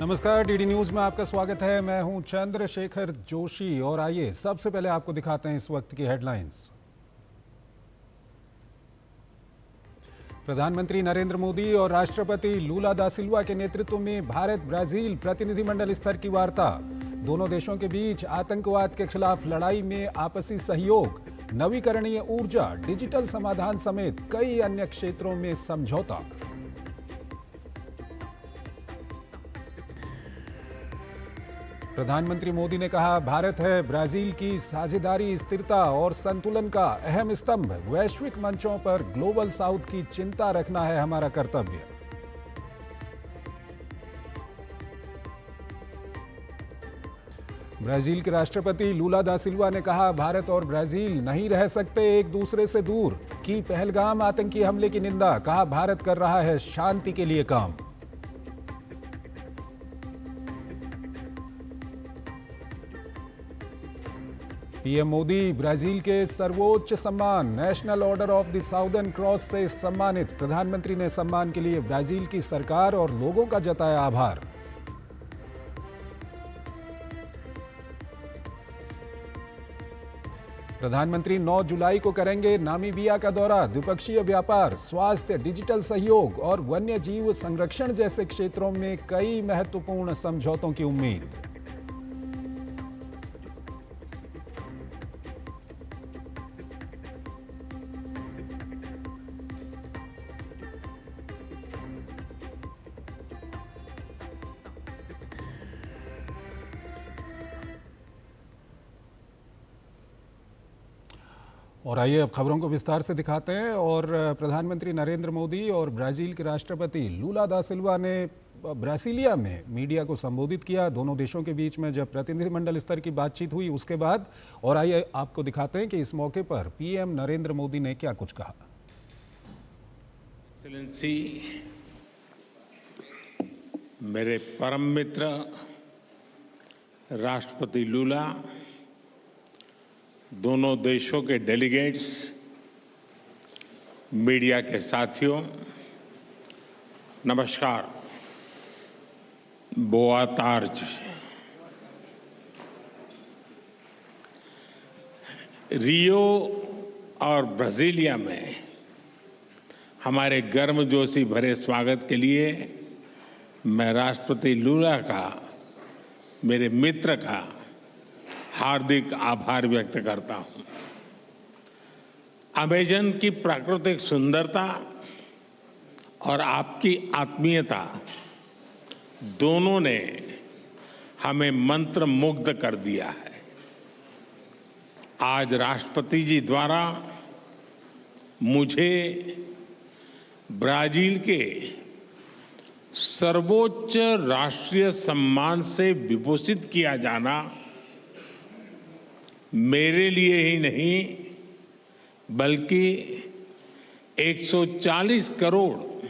नमस्कार, DD news में आपका स्वागत है। मैं हूं चंद्रशेखर जोशी और आइए सबसे पहले आपको दिखाते हैं इस वक्त की हेडलाइंस। प्रधानमंत्री नरेंद्र मोदी और राष्ट्रपति लूला दा सिल्वा के नेतृत्व में भारत ब्राजील प्रतिनिधिमंडल स्तर की वार्ता। दोनों देशों के बीच आतंकवाद के खिलाफ लड़ाई में आपसी सहयोग, नवीकरणीय ऊर्जा, डिजिटल समाधान समेत कई अन्य क्षेत्रों में समझौता। प्रधानमंत्री मोदी ने कहा, भारत है ब्राजील की साझेदारी स्थिरता और संतुलन का अहम स्तंभ। वैश्विक मंचों पर ग्लोबल साउथ की चिंता रखना है हमारा कर्तव्य। ब्राजील के राष्ट्रपति लूला दा सिल्वा ने कहा, भारत और ब्राजील नहीं रह सकते एक दूसरे से दूर। की पहलगाम आतंकी हमले की निंदा, कहा भारत कर रहा है शांति के लिए काम। पीएम मोदी ब्राजील के सर्वोच्च सम्मान national order of the southern cross से सम्मानित। प्रधानमंत्री ने सम्मान के लिए ब्राजील की सरकार और लोगों का जताया आभार। प्रधानमंत्री 9 जुलाई को करेंगे नामीबिया का दौरा। द्विपक्षीय व्यापार, स्वास्थ्य, डिजिटल सहयोग और वन्य जीव संरक्षण जैसे क्षेत्रों में कई महत्वपूर्ण समझौतों की उम्मीद। और आइए अब खबरों को विस्तार से दिखाते हैं। और प्रधानमंत्री नरेंद्र मोदी और ब्राजील के राष्ट्रपति लूला दा सिल्वा ने ब्रासीलिया में मीडिया को संबोधित किया। दोनों देशों के बीच में जब प्रतिनिधिमंडल स्तर की बातचीत हुई उसके बाद। और आइए आपको दिखाते हैं कि इस मौके पर पीएम नरेंद्र मोदी ने क्या कुछ कहा। एक्सेलेंसी, मेरे परम मित्र राष्ट्रपति लूला, दोनों देशों के डेलीगेट्स, मीडिया के साथियों, नमस्कार। बोआ तार्ज। रियो और ब्राजीलिया में हमारे गर्मजोशी भरे स्वागत के लिए मैं राष्ट्रपति लूला का, मेरे मित्र का हार्दिक आभार व्यक्त करता हूं। अमेजन की प्राकृतिक सुंदरता और आपकी आत्मीयता दोनों ने हमें मंत्रमुग्ध कर दिया है। आज राष्ट्रपति जी द्वारा मुझे ब्राजील के सर्वोच्च राष्ट्रीय सम्मान से विभूषित किया जाना मेरे लिए ही नहीं बल्कि 140 करोड़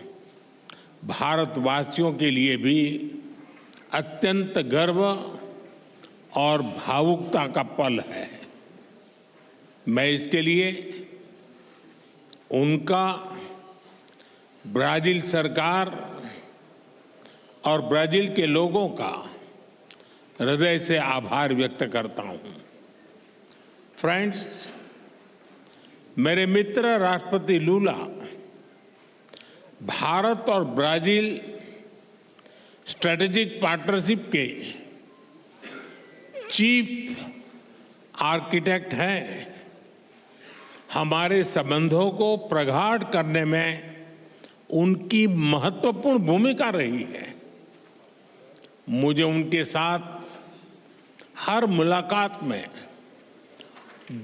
भारतवासियों के लिए भी अत्यंत गर्व और भावुकता का पल है। मैं इसके लिए उनका, ब्राजील सरकार और ब्राजील के लोगों का हृदय से आभार व्यक्त करता हूं। फ्रेंड्स, मेरे मित्र राष्ट्रपति लूला भारत और ब्राजील स्ट्रेटेजिक पार्टनरशिप के चीफ आर्किटेक्ट हैं। हमारे संबंधों को प्रगाढ़ करने में उनकी महत्वपूर्ण भूमिका रही है। मुझे उनके साथ हर मुलाकात में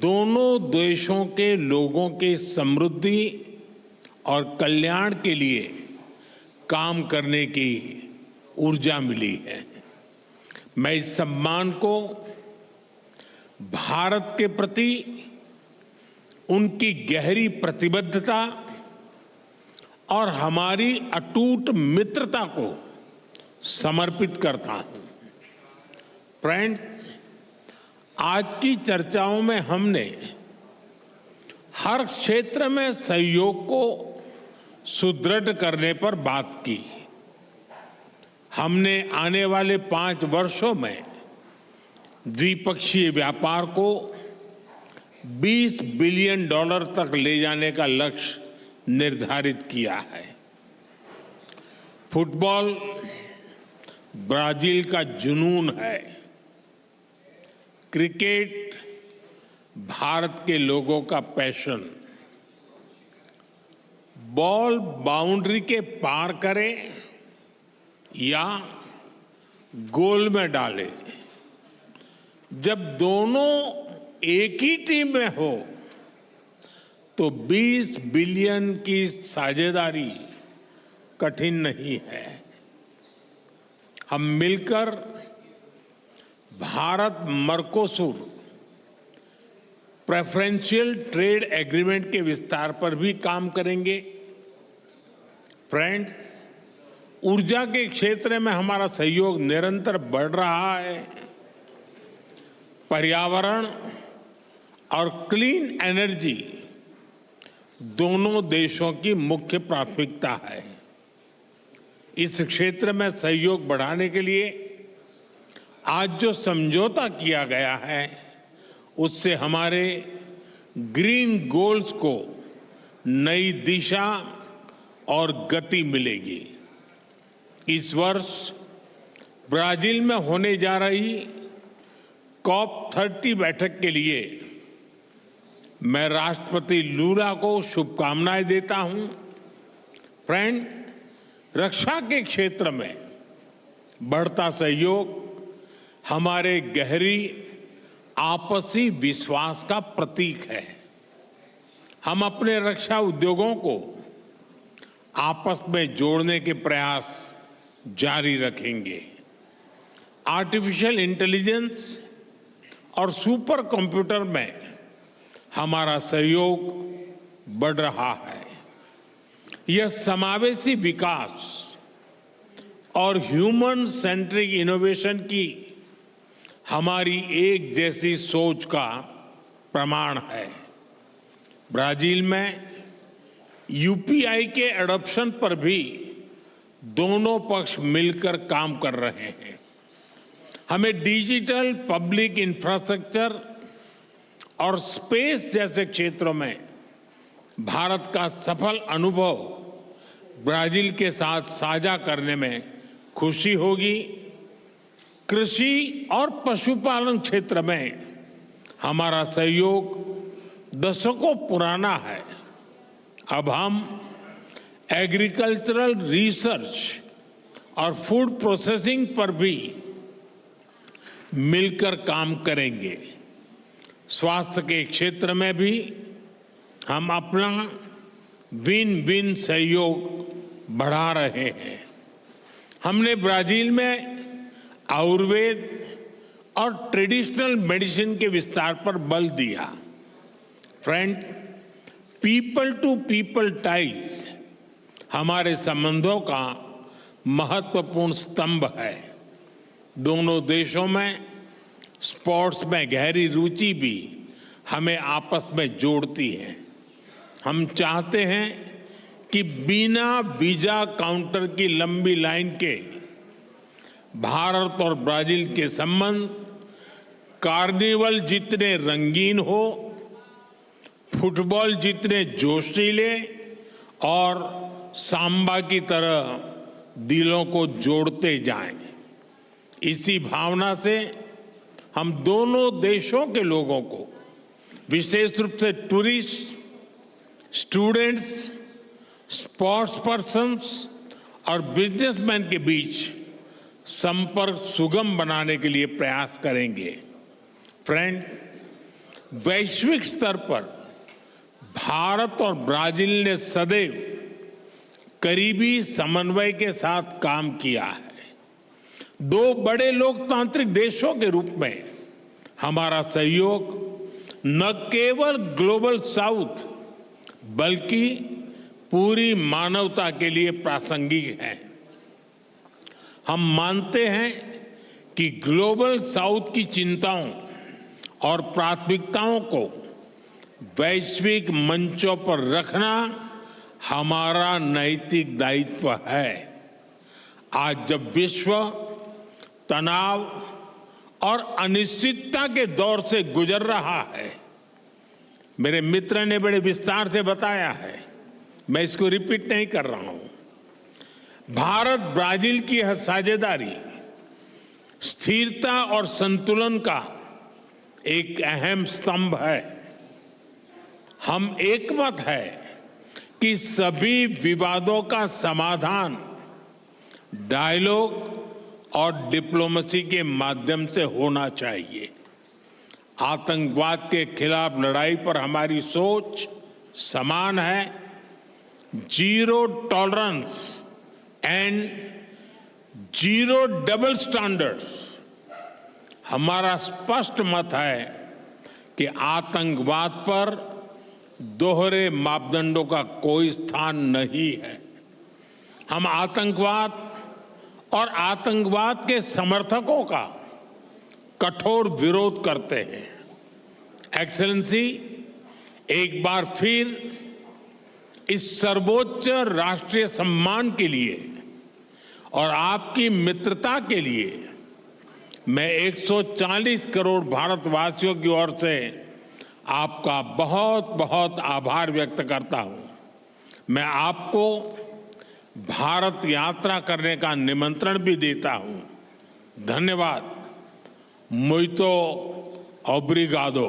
दोनों देशों के लोगों के समृद्धि और कल्याण के लिए काम करने की ऊर्जा मिली है। मैं इस सम्मान को भारत के प्रति उनकी गहरी प्रतिबद्धता और हमारी अटूट मित्रता को समर्पित करता हूं। फ्रेंड्स, आज की चर्चाओं में हमने हर क्षेत्र में सहयोग को सुदृढ़ करने पर बात की। हमने आने वाले 5 वर्षों में द्विपक्षीय व्यापार को $20 बिलियन तक ले जाने का लक्ष्य निर्धारित किया है। फुटबॉल ब्राजील का जुनून है। क्रिकेट भारत के लोगों का पैशन। बॉल बाउंड्री के पार करे या गोल में डाले, जब दोनों एक ही टीम में हो तो 20 बिलियन की साझेदारी कठिन नहीं है। हम मिलकर भारत मर्कोसूर प्रेफरेंशियल ट्रेड एग्रीमेंट के विस्तार पर भी काम करेंगे। फ्रेंड्स, ऊर्जा के क्षेत्र में हमारा सहयोग निरंतर बढ़ रहा है। पर्यावरण और क्लीन एनर्जी दोनों देशों की मुख्य प्राथमिकता है। इस क्षेत्र में सहयोग बढ़ाने के लिए आज जो समझौता किया गया है, उससे हमारे ग्रीन गोल्स को नई दिशा और गति मिलेगी। इस वर्ष ब्राजील में होने जा रही COP30 बैठक के लिए मैं राष्ट्रपति लूला को शुभकामनाएं देता हूं। फ्रेंड, रक्षा के क्षेत्र में बढ़ता सहयोग हमारे गहरी आपसी विश्वास का प्रतीक है। हम अपने रक्षा उद्योगों को आपस में जोड़ने के प्रयास जारी रखेंगे। आर्टिफिशियल इंटेलिजेंस और सुपर कंप्यूटर में हमारा सहयोग बढ़ रहा है। यह समावेशी विकास और ह्यूमन सेंट्रिक इनोवेशन की हमारी एक जैसी सोच का प्रमाण है। ब्राजील में यूपीआई के एडॉप्शन पर भी दोनों पक्ष मिलकर काम कर रहे हैं। हमें डिजिटल पब्लिक इंफ्रास्ट्रक्चर और स्पेस जैसे क्षेत्रों में भारत का सफल अनुभव ब्राजील के साथ साझा करने में खुशी होगी। कृषि और पशुपालन क्षेत्र में हमारा सहयोग दशकों पुराना है। अब हम एग्रीकल्चरल रिसर्च और फूड प्रोसेसिंग पर भी मिलकर काम करेंगे। स्वास्थ्य के क्षेत्र में भी हम अपना विन विन सहयोग बढ़ा रहे हैं। हमने ब्राजील में आयुर्वेद और ट्रेडिशनल मेडिसिन के विस्तार पर बल दिया। Friend, people to people ties हमारे संबंधों का महत्वपूर्ण स्तंभ है। दोनों देशों में स्पोर्ट्स में गहरी रुचि भी हमें आपस में जोड़ती है। हम चाहते हैं कि बिना वीजा काउंटर की लंबी लाइन के भारत और ब्राजील के संबंध कार्निवल जितने रंगीन हो, फुटबॉल जितने जोशीले और सांबा की तरह दिलों को जोड़ते जाएं। इसी भावना से हम दोनों देशों के लोगों को, विशेष रूप से टूरिस्ट, स्टूडेंट्स, स्पोर्ट्स पर्सन्स और बिजनेसमैन के बीच संपर्क सुगम बनाने के लिए प्रयास करेंगे। फ्रेंड, वैश्विक स्तर पर भारत और ब्राजील ने सदैव करीबी समन्वय के साथ काम किया है। दो बड़े लोकतांत्रिक देशों के रूप में हमारा सहयोग न केवल ग्लोबल साउथ बल्कि पूरी मानवता के लिए प्रासंगिक है। हम मानते हैं कि ग्लोबल साउथ की चिंताओं और प्राथमिकताओं को वैश्विक मंचों पर रखना हमारा नैतिक दायित्व है। आज जब विश्व तनाव और अनिश्चितता के दौर से गुजर रहा है, मेरे मित्र ने बड़े विस्तार से बताया है, मैं इसको रिपीट नहीं कर रहा हूं। भारत ब्राजील की यह साझेदारी स्थिरता और संतुलन का एक अहम स्तंभ है। हम एकमत है कि सभी विवादों का समाधान डायलॉग और डिप्लोमेसी के माध्यम से होना चाहिए। आतंकवाद के खिलाफ लड़ाई पर हमारी सोच समान है। Zero tolerance and zero double standards. हमारा स्पष्ट मत है कि आतंकवाद पर दोहरे मापदंडों का कोई स्थान नहीं है। हम आतंकवाद और आतंकवाद के समर्थकों का कठोर विरोध करते हैं। एक्सेलेंसी, एक बार फिर इस सर्वोच्च राष्ट्रीय सम्मान के लिए और आपकी मित्रता के लिए मैं 140 करोड़ भारतवासियों की ओर से आपका बहुत बहुत आभार व्यक्त करता हूं। मैं आपको भारत यात्रा करने का निमंत्रण भी देता हूं। धन्यवाद। मुइतो ओब्रिगादो।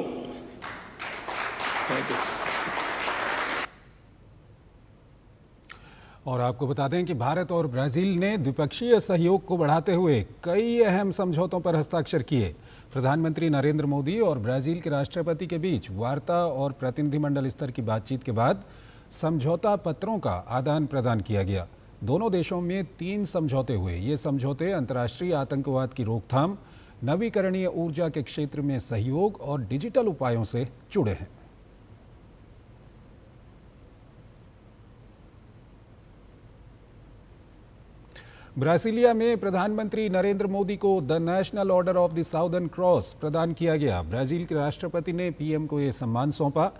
और आपको बता दें कि भारत और ब्राजील ने द्विपक्षीय सहयोग को बढ़ाते हुए कई अहम समझौतों पर हस्ताक्षर किए। प्रधानमंत्री नरेंद्र मोदी और ब्राजील के राष्ट्रपति के बीच वार्ता और प्रतिनिधिमंडल स्तर की बातचीत के बाद समझौता पत्रों का आदान प्रदान किया गया। दोनों देशों में 3 समझौते हुए। ये समझौते अंतर्राष्ट्रीय आतंकवाद की रोकथाम, नवीकरणीय ऊर्जा के क्षेत्र में सहयोग और डिजिटल उपायों से जुड़े हैं। ब्रासीलिया में प्रधानमंत्री नरेंद्र मोदी को the national order of the southern cross प्रदान किया गया। ब्राजील के राष्ट्रपति ने पीएम को यह सम्मान सौंपा।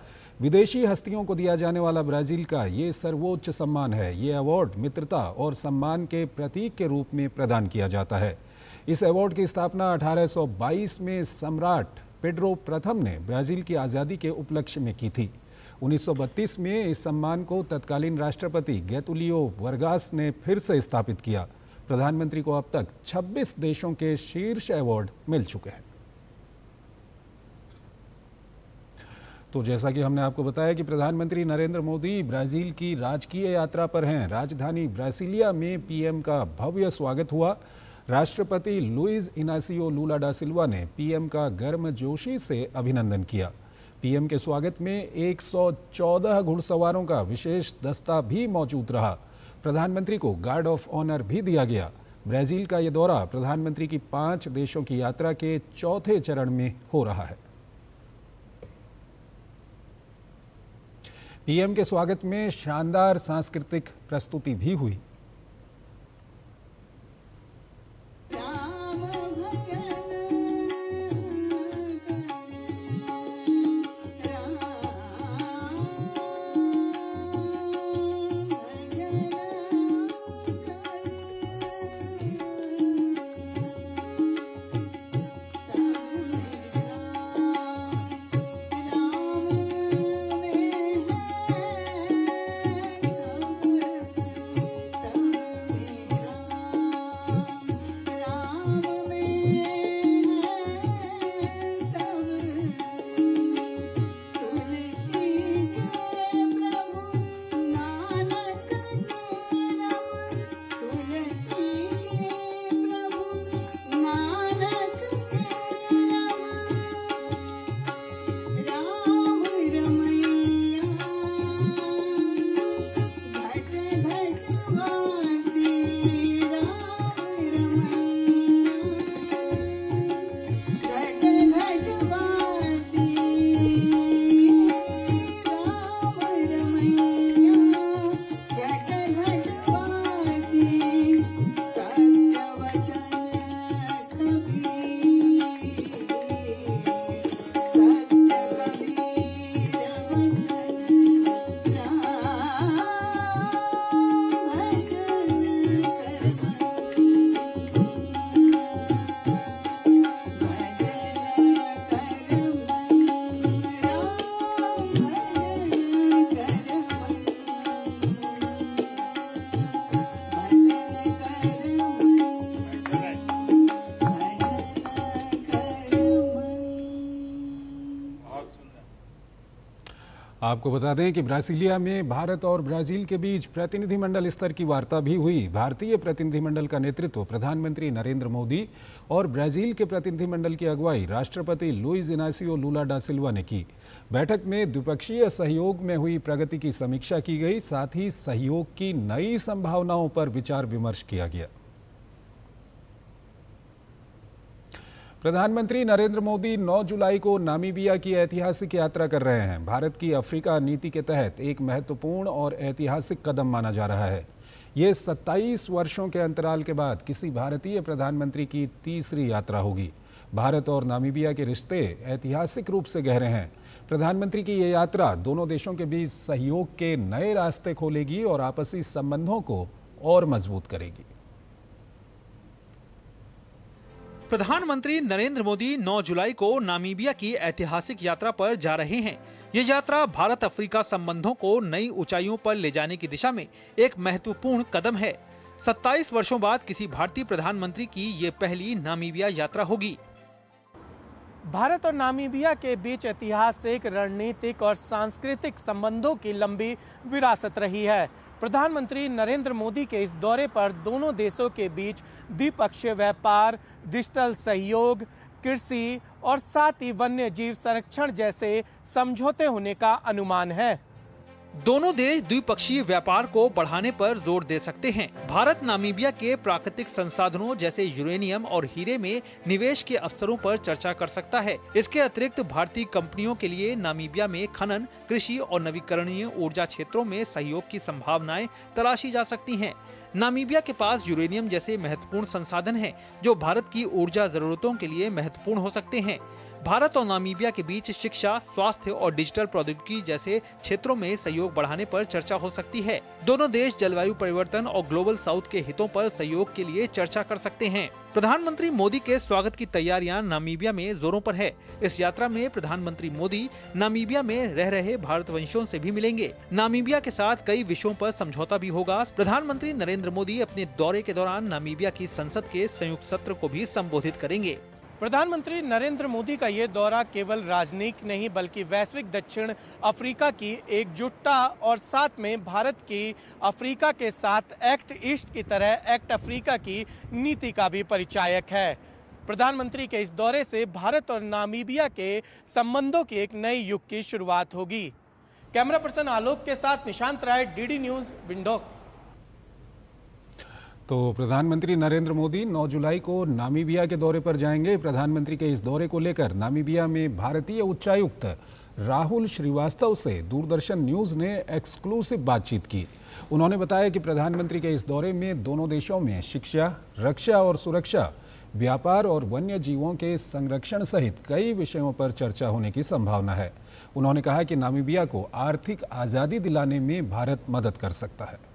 विदेशी हस्तियों को दिया जाने वाला ब्राजील का ये सर्वोच्च सम्मान है। ये अवार्ड मित्रता और सम्मान के प्रतीक के रूप में प्रदान किया जाता है। इस अवार्ड की स्थापना 1822 में सम्राट पेड्रो प्रथम ने ब्राजील की आज़ादी के उपलक्ष्य में की थी। 1932 में इस सम्मान को तत्कालीन राष्ट्रपति गेतुलियो वर्गास ने फिर से स्थापित किया। प्रधानमंत्री को अब तक 26 देशों के शीर्ष अवार्ड मिल चुके हैं। तो जैसा कि हमने आपको बताया कि प्रधानमंत्री नरेंद्र मोदी ब्राजील की राजकीय यात्रा पर हैं। राजधानी ब्रासीलिया में पीएम का भव्य स्वागत हुआ। राष्ट्रपति लुइस इनासियो लूला डा सिल्वा ने पीएम का गर्मजोशी से अभिनंदन किया। पीएम के स्वागत में 114 घुड़सवारों का विशेष दस्ता भी मौजूद रहा। प्रधानमंत्री को गार्ड ऑफ ऑनर भी दिया गया। ब्राजील का यह दौरा प्रधानमंत्री की 5 देशों की यात्रा के चौथे चरण में हो रहा है। पीएम के स्वागत में शानदार सांस्कृतिक प्रस्तुति भी हुई। आपको बता दें कि ब्रासीलिया में भारत और ब्राजील के बीच प्रतिनिधिमंडल स्तर की वार्ता भी हुई। भारतीय प्रतिनिधिमंडल का नेतृत्व प्रधानमंत्री नरेंद्र मोदी और ब्राजील के प्रतिनिधिमंडल की अगुवाई राष्ट्रपति लुइस इनासियो लूला डा सिल्वा ने की। बैठक में द्विपक्षीय सहयोग में हुई प्रगति की समीक्षा की गई, साथ ही सहयोग की नई संभावनाओं पर विचार विमर्श किया गया। प्रधानमंत्री नरेंद्र मोदी 9 जुलाई को नामीबिया की ऐतिहासिक यात्रा कर रहे हैं। भारत की अफ्रीका नीति के तहत एक महत्वपूर्ण और ऐतिहासिक कदम माना जा रहा है। ये 27 वर्षों के अंतराल के बाद किसी भारतीय प्रधानमंत्री की तीसरी यात्रा होगी। भारत और नामीबिया के रिश्ते ऐतिहासिक रूप से गहरे हैं। प्रधानमंत्री की ये यात्रा दोनों देशों के बीच सहयोग के नए रास्ते खोलेगी और आपसी संबंधों को और मजबूत करेगी। प्रधानमंत्री नरेंद्र मोदी 9 जुलाई को नामीबिया की ऐतिहासिक यात्रा पर जा रहे हैं। ये यात्रा भारत अफ्रीका संबंधों को नई ऊंचाइयों पर ले जाने की दिशा में एक महत्वपूर्ण कदम है। 27 वर्षों बाद किसी भारतीय प्रधानमंत्री की ये पहली नामीबिया यात्रा होगी। भारत और नामीबिया के बीच ऐतिहासिक, रणनीतिक और सांस्कृतिक संबंधों की लंबी विरासत रही है। प्रधानमंत्री नरेंद्र मोदी के इस दौरे पर दोनों देशों के बीच द्विपक्षीय व्यापार, डिजिटल सहयोग, कृषि और साथ ही वन्य जीव संरक्षण जैसे समझौते होने का अनुमान है। दोनों देश द्विपक्षीय व्यापार को बढ़ाने पर जोर दे सकते हैं। भारत नामीबिया के प्राकृतिक संसाधनों जैसे यूरेनियम और हीरे में निवेश के अवसरों पर चर्चा कर सकता है। इसके अतिरिक्त भारतीय कंपनियों के लिए नामीबिया में खनन, कृषि और नवीकरणीय ऊर्जा क्षेत्रों में सहयोग की संभावनाएं तलाशी जा सकती हैं। नामीबिया के पास यूरेनियम जैसे महत्वपूर्ण संसाधन हैं, जो भारत की ऊर्जा जरूरतों के लिए महत्वपूर्ण हो सकते हैं। भारत और नामीबिया के बीच शिक्षा, स्वास्थ्य और डिजिटल प्रौद्योगिकी जैसे क्षेत्रों में सहयोग बढ़ाने पर चर्चा हो सकती है। दोनों देश जलवायु परिवर्तन और ग्लोबल साउथ के हितों पर सहयोग के लिए चर्चा कर सकते हैं। प्रधानमंत्री मोदी के स्वागत की तैयारियां नामीबिया में जोरों पर है। इस यात्रा में प्रधानमंत्री मोदी नामीबिया में रह रहे भारतवंशियों से भी मिलेंगे। नामीबिया के साथ कई विषयों पर समझौता भी होगा। प्रधानमंत्री नरेंद्र मोदी अपने दौरे के दौरान नामीबिया की संसद के संयुक्त सत्र को भी संबोधित करेंगे। प्रधानमंत्री नरेंद्र मोदी का ये दौरा केवल राजनीतिक नहीं बल्कि वैश्विक दक्षिण अफ्रीका की एकजुटता और साथ में भारत की अफ्रीका के साथ एक्ट ईस्ट की तरह एक्ट अफ्रीका की नीति का भी परिचायक है। प्रधानमंत्री के इस दौरे से भारत और नामीबिया के संबंधों की एक नई युग की शुरुआत होगी। कैमरा पर्सन आलोक के साथ निशांत राय, डीडी न्यूज, विंडोक। तो प्रधानमंत्री नरेंद्र मोदी 9 जुलाई को नामीबिया के दौरे पर जाएंगे। प्रधानमंत्री के इस दौरे को लेकर नामीबिया में भारतीय उच्चायुक्त राहुल श्रीवास्तव से दूरदर्शन न्यूज़ ने एक्सक्लूसिव बातचीत की। उन्होंने बताया कि प्रधानमंत्री के इस दौरे में दोनों देशों में शिक्षा, रक्षा और सुरक्षा, व्यापार और वन्य जीवों के संरक्षण सहित कई विषयों पर चर्चा होने की संभावना है। उन्होंने कहा कि नामीबिया को आर्थिक आज़ादी दिलाने में भारत मदद कर सकता है।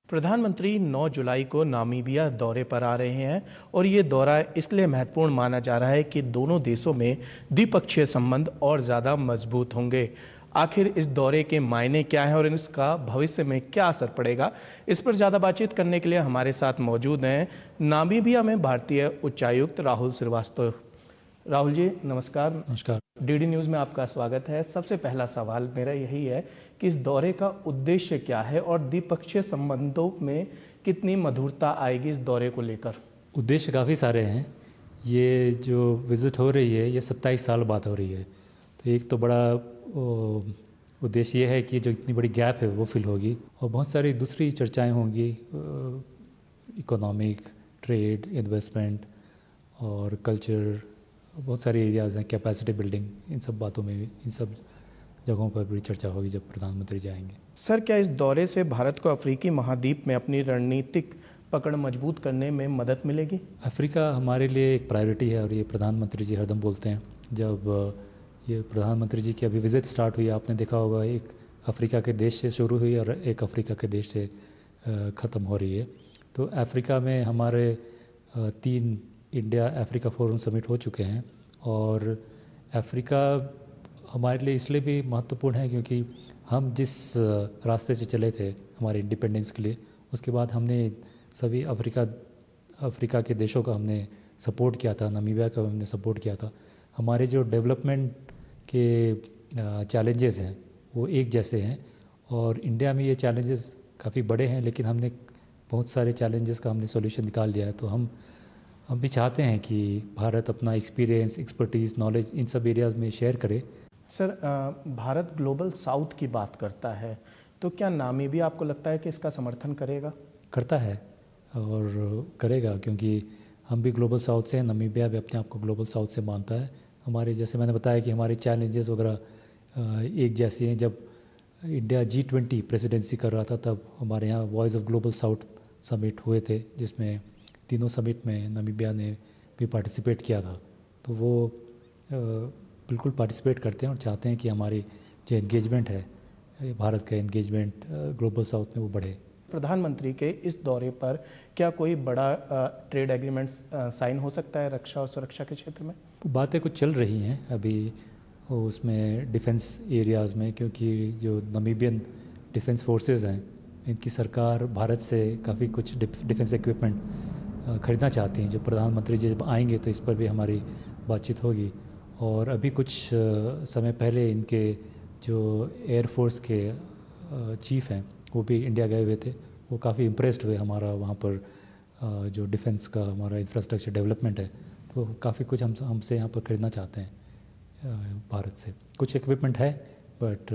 प्रधानमंत्री 9 जुलाई को नामीबिया दौरे पर आ रहे हैं और ये दौरा इसलिए महत्वपूर्ण माना जा रहा है कि दोनों देशों में द्विपक्षीय संबंध और ज़्यादा मजबूत होंगे। आखिर इस दौरे के मायने क्या हैं और इसका भविष्य में क्या असर पड़ेगा, इस पर ज़्यादा बातचीत करने के लिए हमारे साथ मौजूद हैं नामीबिया में भारतीय उच्चायुक्त राहुल श्रीवास्तव। राहुल जी नमस्कार। नमस्कार। डीडी न्यूज़ में आपका स्वागत है। सबसे पहला सवाल मेरा यही है कि इस दौरे का उद्देश्य क्या है और द्विपक्षीय संबंधों में कितनी मधुरता आएगी इस दौरे को लेकर? उद्देश्य काफ़ी सारे हैं। ये जो विज़िट हो रही है ये 27 साल बाद हो रही है, तो एक तो बड़ा उद्देश्य ये है कि जो इतनी बड़ी गैप है वो फिल होगी और बहुत सारी दूसरी चर्चाएं होंगी, इकोनॉमिक, ट्रेड, इन्वेस्टमेंट और कल्चर, बहुत सारे एरियाज़ हैं, कैपेसिटी बिल्डिंग, इन सब बातों में भी, इन सब जगहों पर बड़ी चर्चा होगी जब प्रधानमंत्री जाएंगे। सर, क्या इस दौरे से भारत को अफ्रीकी महाद्वीप में अपनी रणनीतिक पकड़ मजबूत करने में मदद मिलेगी? अफ्रीका हमारे लिए एक प्रायोरिटी है और ये प्रधानमंत्री जी हरदम बोलते हैं। जब ये प्रधानमंत्री जी की अभी विज़िट स्टार्ट हुई, आपने देखा होगा एक अफ्रीका के देश से शुरू हुई और एक अफ्रीका के देश से ख़त्म हो रही है। तो अफ्रीका में हमारे 3 इंडिया अफ्रीका फोरम समिट हो चुके हैं और अफ्रीका हमारे लिए इसलिए भी महत्वपूर्ण है क्योंकि हम जिस रास्ते से चले थे हमारे इंडिपेंडेंस के लिए, उसके बाद हमने सभी अफ्रीका के देशों का हमने सपोर्ट किया था, नामीबिया का हमने सपोर्ट किया था। हमारे जो डेवलपमेंट के चैलेंजेस हैं वो एक जैसे हैं, और इंडिया में ये चैलेंजेस काफ़ी बड़े हैं, लेकिन हमने बहुत सारे चैलेंजेस का हमने सॉल्यूशन निकाल लिया है। तो हम भी चाहते हैं कि भारत अपना एक्सपीरियंस, एक्सपर्टीज़, नॉलेज इन सब एरियाज़ में शेयर करे। सर, भारत ग्लोबल साउथ की बात करता है, तो क्या नामीबिया आपको लगता है कि इसका समर्थन करेगा? करता है और करेगा, क्योंकि हम भी ग्लोबल साउथ से हैं, नामीबिया भी अपने आप को ग्लोबल साउथ से मानता है। हमारे, जैसे मैंने बताया कि हमारे चैलेंजेस वगैरह एक जैसे हैं। जब इंडिया G20 प्रेसिडेंसी कर रहा था, तब हमारे यहाँ voice of global south summit हुए थे, जिसमें तीनों समिट में नामीबिया ने भी पार्टिसिपेट किया था। तो वो बिल्कुल पार्टिसिपेट करते हैं और चाहते हैं कि हमारी जो एंगेजमेंट है, भारत का एंगेजमेंट ग्लोबल साउथ में वो बढ़े। प्रधानमंत्री के इस दौरे पर क्या कोई बड़ा ट्रेड एग्रीमेंट साइन हो सकता है रक्षा और सुरक्षा के क्षेत्र में? बातें कुछ चल रही हैं अभी उसमें डिफेंस एरियाज़ में, क्योंकि जो नामीबियन डिफेंस फोर्सेस हैं, इनकी सरकार भारत से काफ़ी कुछ डिफेंस इक्विपमेंट खरीदना चाहती हैं। जो प्रधानमंत्री जी जब आएंगे तो इस पर भी हमारी बातचीत होगी। और अभी कुछ समय पहले इनके जो एयरफोर्स के चीफ हैं वो भी इंडिया गए हुए थे। वो काफ़ी इम्प्रेस्ड हुए हमारा वहाँ पर जो डिफेंस का हमारा इंफ्रास्ट्रक्चर डेवलपमेंट है। तो काफ़ी कुछ हमसे यहाँ पर खरीदना चाहते हैं भारत से। कुछ इक्विपमेंट है, बट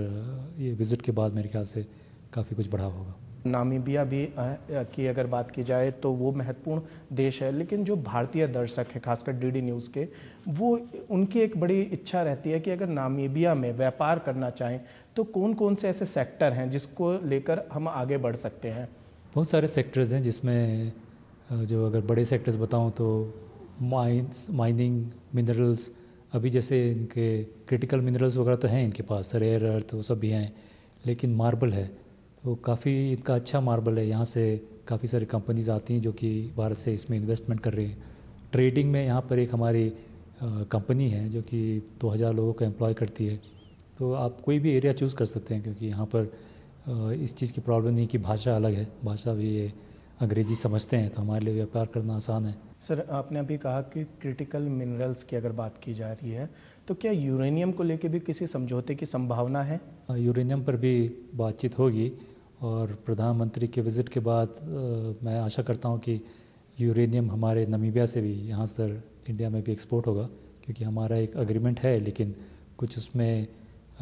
ये विज़िट के बाद मेरे ख्याल से काफ़ी कुछ बढ़ावा होगा। नामीबिया भी की अगर बात की जाए तो वो महत्वपूर्ण देश है, लेकिन जो भारतीय दर्शक हैं, खासकर डीडी न्यूज़ के, वो उनकी एक बड़ी इच्छा रहती है कि अगर नामीबिया में व्यापार करना चाहें तो कौन कौन से ऐसे सेक्टर हैं जिसको लेकर हम आगे बढ़ सकते हैं? बहुत सारे सेक्टर्स हैं, जिसमें जो अगर बड़े सेक्टर्स बताऊं तो माइनिंग, मिनरल्स। अभी जैसे इनके क्रिटिकल मिनरल्स वगैरह तो हैं इनके पास, रेयर अर्थ वो सब भी हैं, लेकिन मार्बल है तो काफ़ी इनका अच्छा मार्बल है। यहाँ से काफ़ी सारी कंपनीज आती हैं जो कि भारत से इसमें इन्वेस्टमेंट कर रही हैं। ट्रेडिंग में यहाँ पर एक हमारी कंपनी है जो कि 2000 लोगों को एम्प्लॉय करती है। तो आप कोई भी एरिया चूज़ कर सकते हैं, क्योंकि यहाँ पर इस चीज़ की प्रॉब्लम नहीं कि भाषा अलग है, भाषा भी ये अंग्रेजी समझते हैं, तो हमारे लिए व्यापार करना आसान है। सर, आपने अभी कहा कि क्रिटिकल मिनरल्स की अगर बात की जा रही है, तो क्या यूरेनियम को लेकर भी किसी समझौते की संभावना है? यूरेनियम पर भी बातचीत होगी, और प्रधानमंत्री के विज़िट के बाद मैं आशा करता हूँ कि यूरेनियम हमारे नामीबिया से भी यहाँ से इंडिया में भी एक्सपोर्ट होगा, क्योंकि हमारा एक एग्रीमेंट है, लेकिन कुछ उसमें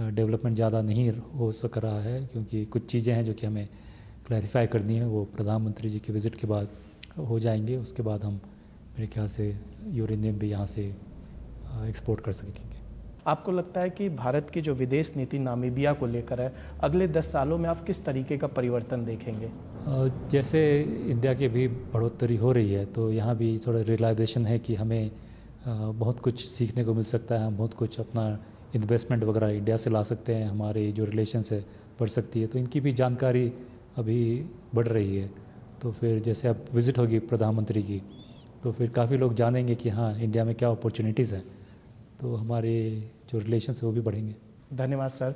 डेवलपमेंट ज़्यादा नहीं हो सक रहा है, क्योंकि कुछ चीज़ें हैं जो कि हमें क्लैरिफाई करनी है। वो प्रधानमंत्री जी के विज़िट के बाद हो जाएंगे। उसके बाद हम मेरे ख्याल से यूरेनियम भी यहाँ से एक्सपोर्ट कर सकेंगे। आपको लगता है कि भारत की जो विदेश नीति नामीबिया को लेकर है, अगले 10 सालों में आप किस तरीके का परिवर्तन देखेंगे? जैसे इंडिया की भी बढ़ोतरी हो रही है, तो यहाँ भी थोड़ा रियलाइजेशन है कि हमें बहुत कुछ सीखने को मिल सकता है। हम बहुत कुछ अपना इन्वेस्टमेंट वगैरह इंडिया से ला सकते हैं, हमारे जो रिलेशंस है बढ़ सकती है। तो इनकी भी जानकारी अभी बढ़ रही है। तो फिर जैसे अब विज़िट होगी प्रधानमंत्री की, तो फिर काफ़ी लोग जानेंगे कि हाँ, इंडिया में क्या अपॉर्चुनिटीज़ हैं, तो हमारे जो रिलेशंस है वो भी बढ़ेंगे। धन्यवाद सर।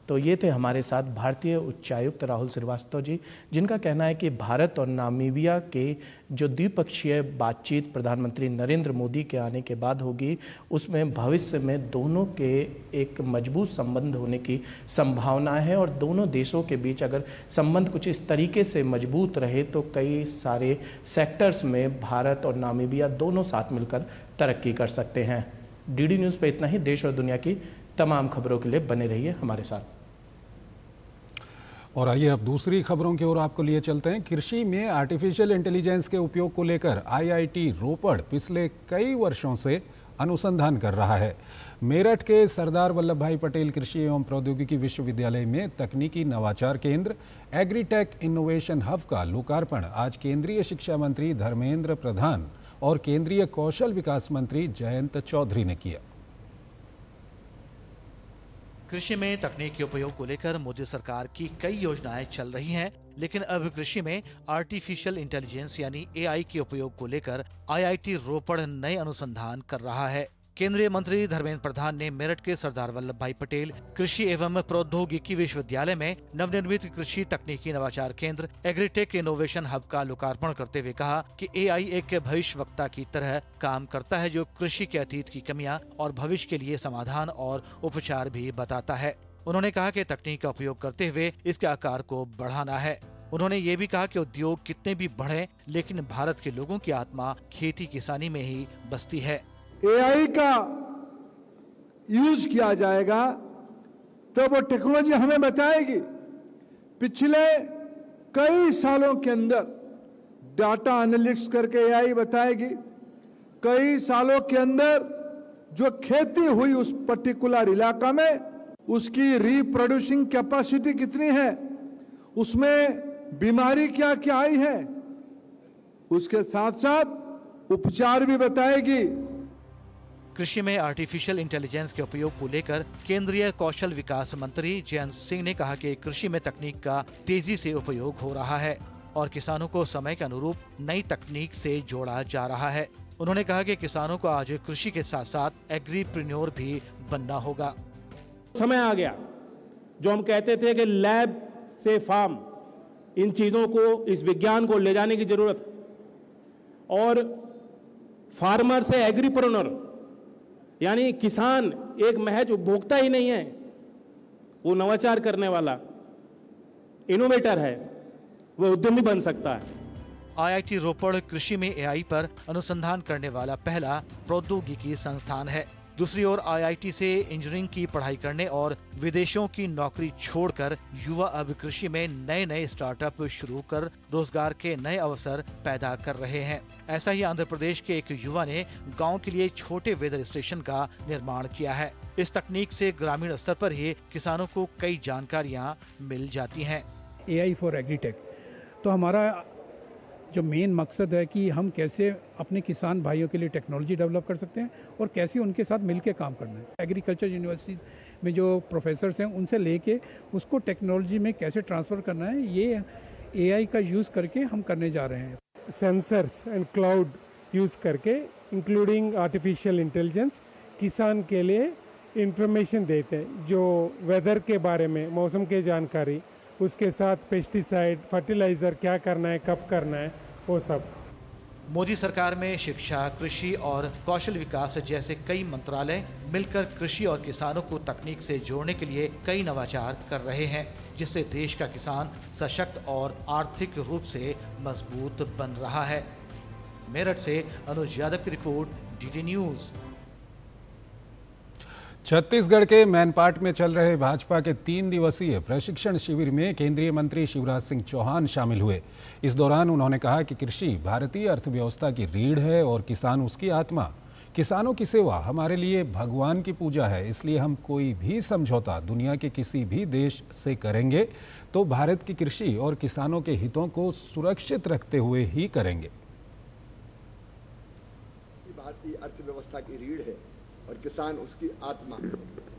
तो ये थे हमारे साथ भारतीय उच्चायुक्त राहुल श्रीवास्तव जी, जिनका कहना है कि भारत और नामीबिया के जो द्विपक्षीय बातचीत प्रधानमंत्री नरेंद्र मोदी के आने के बाद होगी, उसमें भविष्य में दोनों के एक मजबूत संबंध होने की संभावना है। और दोनों देशों के बीच अगर संबंध कुछ इस तरीके से मजबूत रहे तो कई सारे सेक्टर्स में भारत और नामीबिया दोनों साथ मिलकर तरक्की कर सकते हैं। डीडी न्यूज़ पे इतना ही। देश और दुनिया की तमाम खबरों के लिए बने रहिए हमारे साथ। और आइए अब दूसरी खबरों की ओर आपको लिए चलते हैं। कृषि में आर्टिफिशियल इंटेलिजेंस के उपयोग को लेकर IIT रोपड़ पिछले कई वर्षों से अनुसंधान कर रहा है। मेरठ के सरदार वल्लभ भाई पटेल कृषि एवं प्रौद्योगिकी विश्वविद्यालय में तकनीकी नवाचार केंद्र एग्रीटेक इनोवेशन हब का लोकार्पण आज केंद्रीय शिक्षा मंत्री धर्मेंद्र प्रधान और केंद्रीय कौशल विकास मंत्री जयंत चौधरी ने किया। कृषि में तकनीक के उपयोग को लेकर मोदी सरकार की कई योजनाएं चल रही हैं, लेकिन अब कृषि में आर्टिफिशियल इंटेलिजेंस यानी AI के उपयोग को लेकर IIT रोपड़ नए अनुसंधान कर रहा है। केंद्रीय मंत्री धर्मेंद्र प्रधान ने मेरठ के सरदार वल्लभ भाई पटेल कृषि एवं प्रौद्योगिकी विश्वविद्यालय में नवनिर्मित कृषि तकनीकी नवाचार केंद्र एग्रीटेक इनोवेशन हब का लोकार्पण करते हुए कहा कि एआई एक भविष्यवक्ता की तरह काम करता है, जो कृषि के अतीत की कमियां और भविष्य के लिए समाधान और उपचार भी बताता है। उन्होंने कहा कि तकनीक का उपयोग करते हुए इसके आकार को बढ़ाना है। उन्होंने ये भी कहा कि उद्योग कितने भी बढ़े, लेकिन भारत के लोगों की आत्मा खेती किसानी में ही बसती है। एआई का यूज किया जाएगा तो वो टेक्नोलॉजी हमें बताएगी। पिछले कई सालों के अंदर डाटा एनालिटिक्स करके एआई बताएगी। कई सालों के अंदर जो खेती हुई उस पर्टिकुलर इलाका में, उसकी रिप्रोड्यूसिंग कैपेसिटी कितनी है, उसमें बीमारी क्या क्या आई है, उसके साथ साथ उपचार भी बताएगी। कृषि में आर्टिफिशियल इंटेलिजेंस के उपयोग को लेकर केंद्रीय कौशल विकास मंत्री जयंत सिंह ने कहा कि कृषि में तकनीक का तेजी से उपयोग हो रहा है और किसानों को समय के अनुरूप नई तकनीक से जोड़ा जा रहा है। उन्होंने कहा कि किसानों को आज कृषि के साथ साथ एग्रीप्रेन्योर भी बनना होगा। समय आ गया जो हम कहते थे कि लैब से फार्म, इन चीजों को, इस विज्ञान को ले जाने की जरूरत और फार्मर से एग्रीप्रेन्योर, यानी किसान एक महज उपभोक्ता ही नहीं है, वो नवाचार करने वाला इनोवेटर है, वो उद्यमी बन सकता है। आईआईटी रोपड़ कृषि में एआई पर अनुसंधान करने वाला पहला प्रौद्योगिकी संस्थान है। दूसरी ओर आईआईटी से इंजीनियरिंग की पढ़ाई करने और विदेशों की नौकरी छोड़कर युवा अब कृषि में नए नए स्टार्टअप शुरू कर रोजगार के नए अवसर पैदा कर रहे हैं। ऐसा ही आंध्र प्रदेश के एक युवा ने गांव के लिए छोटे वेदर स्टेशन का निर्माण किया है। इस तकनीक से ग्रामीण स्तर पर ही किसानों को कई जानकारियां मिल जाती हैं। एआई फॉर एग्रीटेक, तो हमारा जो मेन मकसद है कि हम कैसे अपने किसान भाइयों के लिए टेक्नोलॉजी डेवलप कर सकते हैं और कैसे उनके साथ मिलकर काम करना है। एग्रीकल्चर यूनिवर्सिटीज़ में जो प्रोफेसर्स हैं उनसे लेके उसको टेक्नोलॉजी में कैसे ट्रांसफ़र करना है, ये एआई का यूज़ करके हम करने जा रहे हैं। सेंसर्स एंड क्लाउड यूज़ करके इंक्लूडिंग आर्टिफिशियल इंटेलिजेंस किसान के लिए इंफॉर्मेशन देते हैं, जो वेदर के बारे में, मौसम की जानकारी, उसके साथ पेस्टिसाइड, फर्टिलाइज़र क्या करना है, कब करना है, वो सब। मोदी सरकार में शिक्षा, कृषि और कौशल विकास जैसे कई मंत्रालय मिलकर कृषि और किसानों को तकनीक से जोड़ने के लिए कई नवाचार कर रहे हैं, जिससे देश का किसान सशक्त और आर्थिक रूप से मजबूत बन रहा है। मेरठ से अनुज यादव की रिपोर्ट, डीडी न्यूज़। छत्तीसगढ़ के मैनपाट में चल रहे भाजपा के 3 दिवसीय प्रशिक्षण शिविर में केंद्रीय मंत्री शिवराज सिंह चौहान शामिल हुए। इस दौरान उन्होंने कहा कि कृषि भारतीय अर्थव्यवस्था की रीढ़ है और किसान उसकी आत्मा। किसानों की सेवा हमारे लिए भगवान की पूजा है, इसलिए हम कोई भी समझौता दुनिया के किसी भी देश से करेंगे तो भारत की कृषि और किसानों के हितों को सुरक्षित रखते हुए ही करेंगे। भारतीय अर्थव्यवस्था की रीढ़ है और किसान उसकी आत्मा।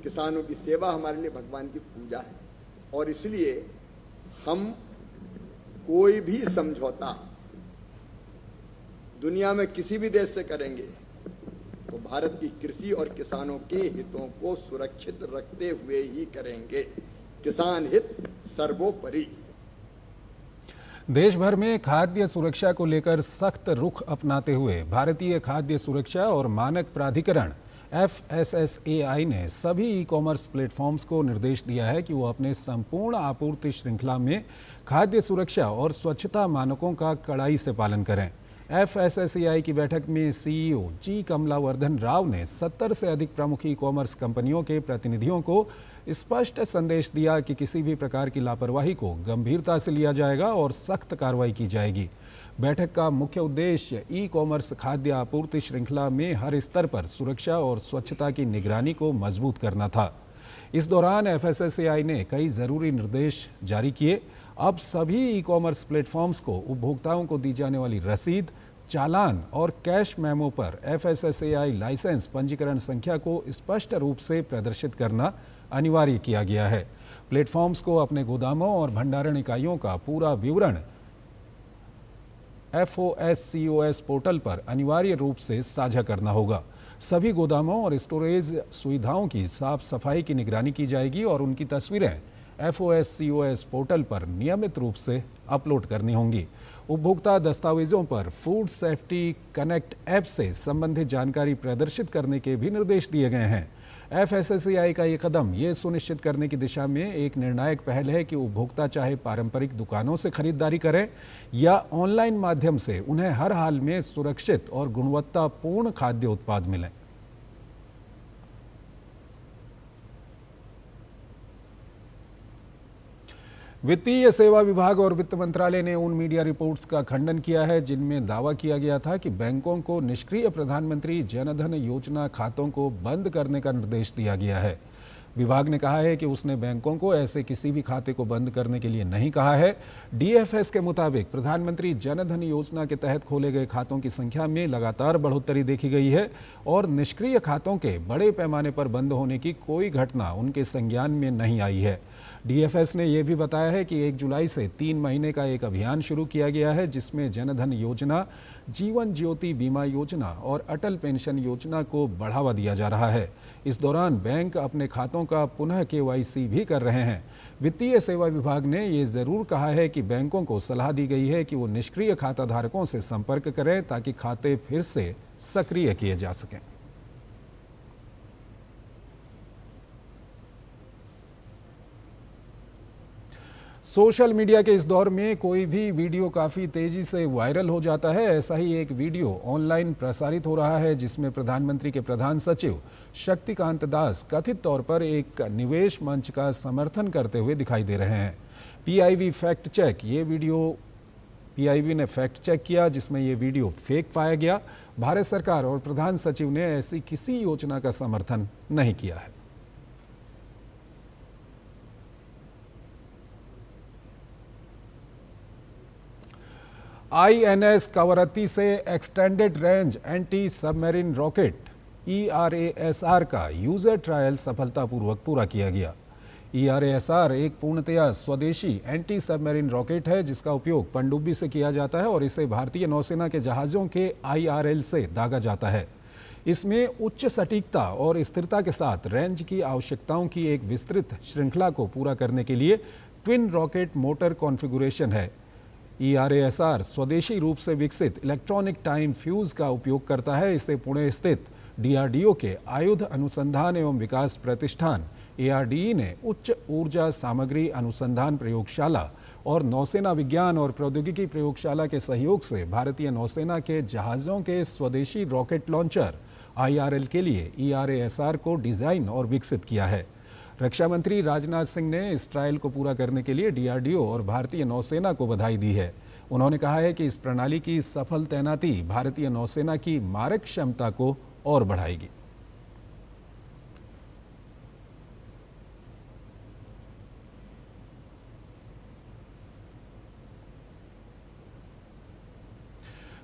किसानों की सेवा हमारे लिए भगवान की पूजा है और इसलिए हम कोई भी समझौता दुनिया में किसी भी देश से करेंगे तो भारत की कृषि और किसानों के हितों को सुरक्षित रखते हुए ही करेंगे। किसान हित सर्वोपरि। देश भर में खाद्य सुरक्षा को लेकर सख्त रुख अपनाते हुए भारतीय खाद्य सुरक्षा और मानक प्राधिकरण FSSAI ने सभी ई-कॉमर्स प्लेटफॉर्म्स को निर्देश दिया है कि वो अपने संपूर्ण आपूर्ति श्रृंखला में खाद्य सुरक्षा और स्वच्छता मानकों का कड़ाई से पालन करें। FSSAI की बैठक में CEO जी कमलावर्धन राव ने 70 से अधिक प्रमुख ई-कॉमर्स कंपनियों के प्रतिनिधियों को स्पष्ट संदेश दिया कि किसी भी प्रकार की लापरवाही को गंभीरता से लिया जाएगा और सख्त कार्रवाई की जाएगी। बैठक का मुख्य उद्देश्य ई-कॉमर्स खाद्य आपूर्ति श्रृंखला में हर स्तर पर सुरक्षा और स्वच्छता की निगरानी को मजबूत करना था। इस दौरान FSSAI ने कई ज़रूरी निर्देश जारी किए। अब सभी ई-कॉमर्स प्लेटफॉर्म्स को उपभोक्ताओं को दी जाने वाली रसीद, चालान और कैश मेमो पर FSSAI लाइसेंस पंजीकरण संख्या को स्पष्ट रूप से प्रदर्शित करना अनिवार्य किया गया है। प्लेटफॉर्म्स को अपने गोदामों और भंडारण इकाइयों का पूरा विवरण FOSCOS पोर्टल पर अनिवार्य रूप से साझा करना होगा। सभी गोदामों और स्टोरेज सुविधाओं की साफ सफाई की निगरानी की जाएगी और उनकी तस्वीरें FOS-COS पोर्टल पर नियमित रूप से अपलोड करनी होंगी। उपभोक्ता दस्तावेजों पर फूड सेफ्टी कनेक्ट ऐप से संबंधित जानकारी प्रदर्शित करने के भी निर्देश दिए गए हैं। FSSAI का ये कदम ये सुनिश्चित करने की दिशा में एक निर्णायक पहल है कि उपभोक्ता चाहे पारंपरिक दुकानों से खरीदारी करें या ऑनलाइन माध्यम से, उन्हें हर हाल में सुरक्षित और गुणवत्तापूर्ण खाद्य उत्पाद मिलें। वित्तीय सेवा विभाग और वित्त मंत्रालय ने उन मीडिया रिपोर्ट्स का खंडन किया है जिनमें दावा किया गया था कि बैंकों को निष्क्रिय प्रधानमंत्री जन धन योजना खातों को बंद करने का निर्देश दिया गया है। विभाग ने कहा है कि उसने बैंकों को ऐसे किसी भी खाते को बंद करने के लिए नहीं कहा है। DFS के मुताबिक प्रधानमंत्री जन धन योजना के तहत खोले गए खातों की संख्या में लगातार बढ़ोतरी देखी गई है और निष्क्रिय खातों के बड़े पैमाने पर बंद होने की कोई घटना उनके संज्ञान में नहीं आई है। DFS ने यह भी बताया है कि 1 जुलाई से 3 महीने का एक अभियान शुरू किया गया है जिसमें जनधन योजना, जीवन ज्योति बीमा योजना और अटल पेंशन योजना को बढ़ावा दिया जा रहा है। इस दौरान बैंक अपने खातों का पुनः KYC भी कर रहे हैं। वित्तीय सेवा विभाग ने ये जरूर कहा है कि बैंकों को सलाह दी गई है कि वो निष्क्रिय खाता धारकों से संपर्क करें ताकि खाते फिर से सक्रिय किए जा सकें। सोशल मीडिया के इस दौर में कोई भी वीडियो काफ़ी तेज़ी से वायरल हो जाता है। ऐसा ही एक वीडियो ऑनलाइन प्रसारित हो रहा है जिसमें प्रधानमंत्री के प्रधान सचिव शक्तिकांत दास कथित तौर पर एक निवेश मंच का समर्थन करते हुए दिखाई दे रहे हैं। PIB फैक्ट चेक ये वीडियो PIB ने फैक्ट चेक किया जिसमें ये वीडियो फेक पाया गया। भारत सरकार और प्रधान सचिव ने ऐसी किसी योजना का समर्थन नहीं किया है। INS कवरत्ती से extended range anti submarine rocket ERASR का यूजर ट्रायल सफलतापूर्वक पूरा किया गया। ERASR एक पूर्णतया स्वदेशी एंटी सबमरीन रॉकेट है जिसका उपयोग पनडुब्बी से किया जाता है और इसे भारतीय नौसेना के जहाज़ों के IRL से दागा जाता है। इसमें उच्च सटीकता और स्थिरता के साथ रेंज की आवश्यकताओं की एक विस्तृत श्रृंखला को पूरा करने के लिए ट्विन रॉकेट मोटर कॉन्फ़िगरेशन है। ERASR स्वदेशी रूप से विकसित इलेक्ट्रॉनिक टाइम फ्यूज का उपयोग करता है। इसे पुणे स्थित DRDO के आयुध अनुसंधान एवं विकास प्रतिष्ठान ARDE ने उच्च ऊर्जा सामग्री अनुसंधान प्रयोगशाला और नौसेना विज्ञान और प्रौद्योगिकी प्रयोगशाला के सहयोग से भारतीय नौसेना के जहाज़ों के स्वदेशी रॉकेट लॉन्चर IRL के लिए ERASR को डिज़ाइन और विकसित किया है। रक्षा मंत्री राजनाथ सिंह ने इस ट्रायल को पूरा करने के लिए DRDO और भारतीय नौसेना को बधाई दी है। उन्होंने कहा है कि इस प्रणाली की सफल तैनाती भारतीय नौसेना की मारक क्षमता को और बढ़ाएगी।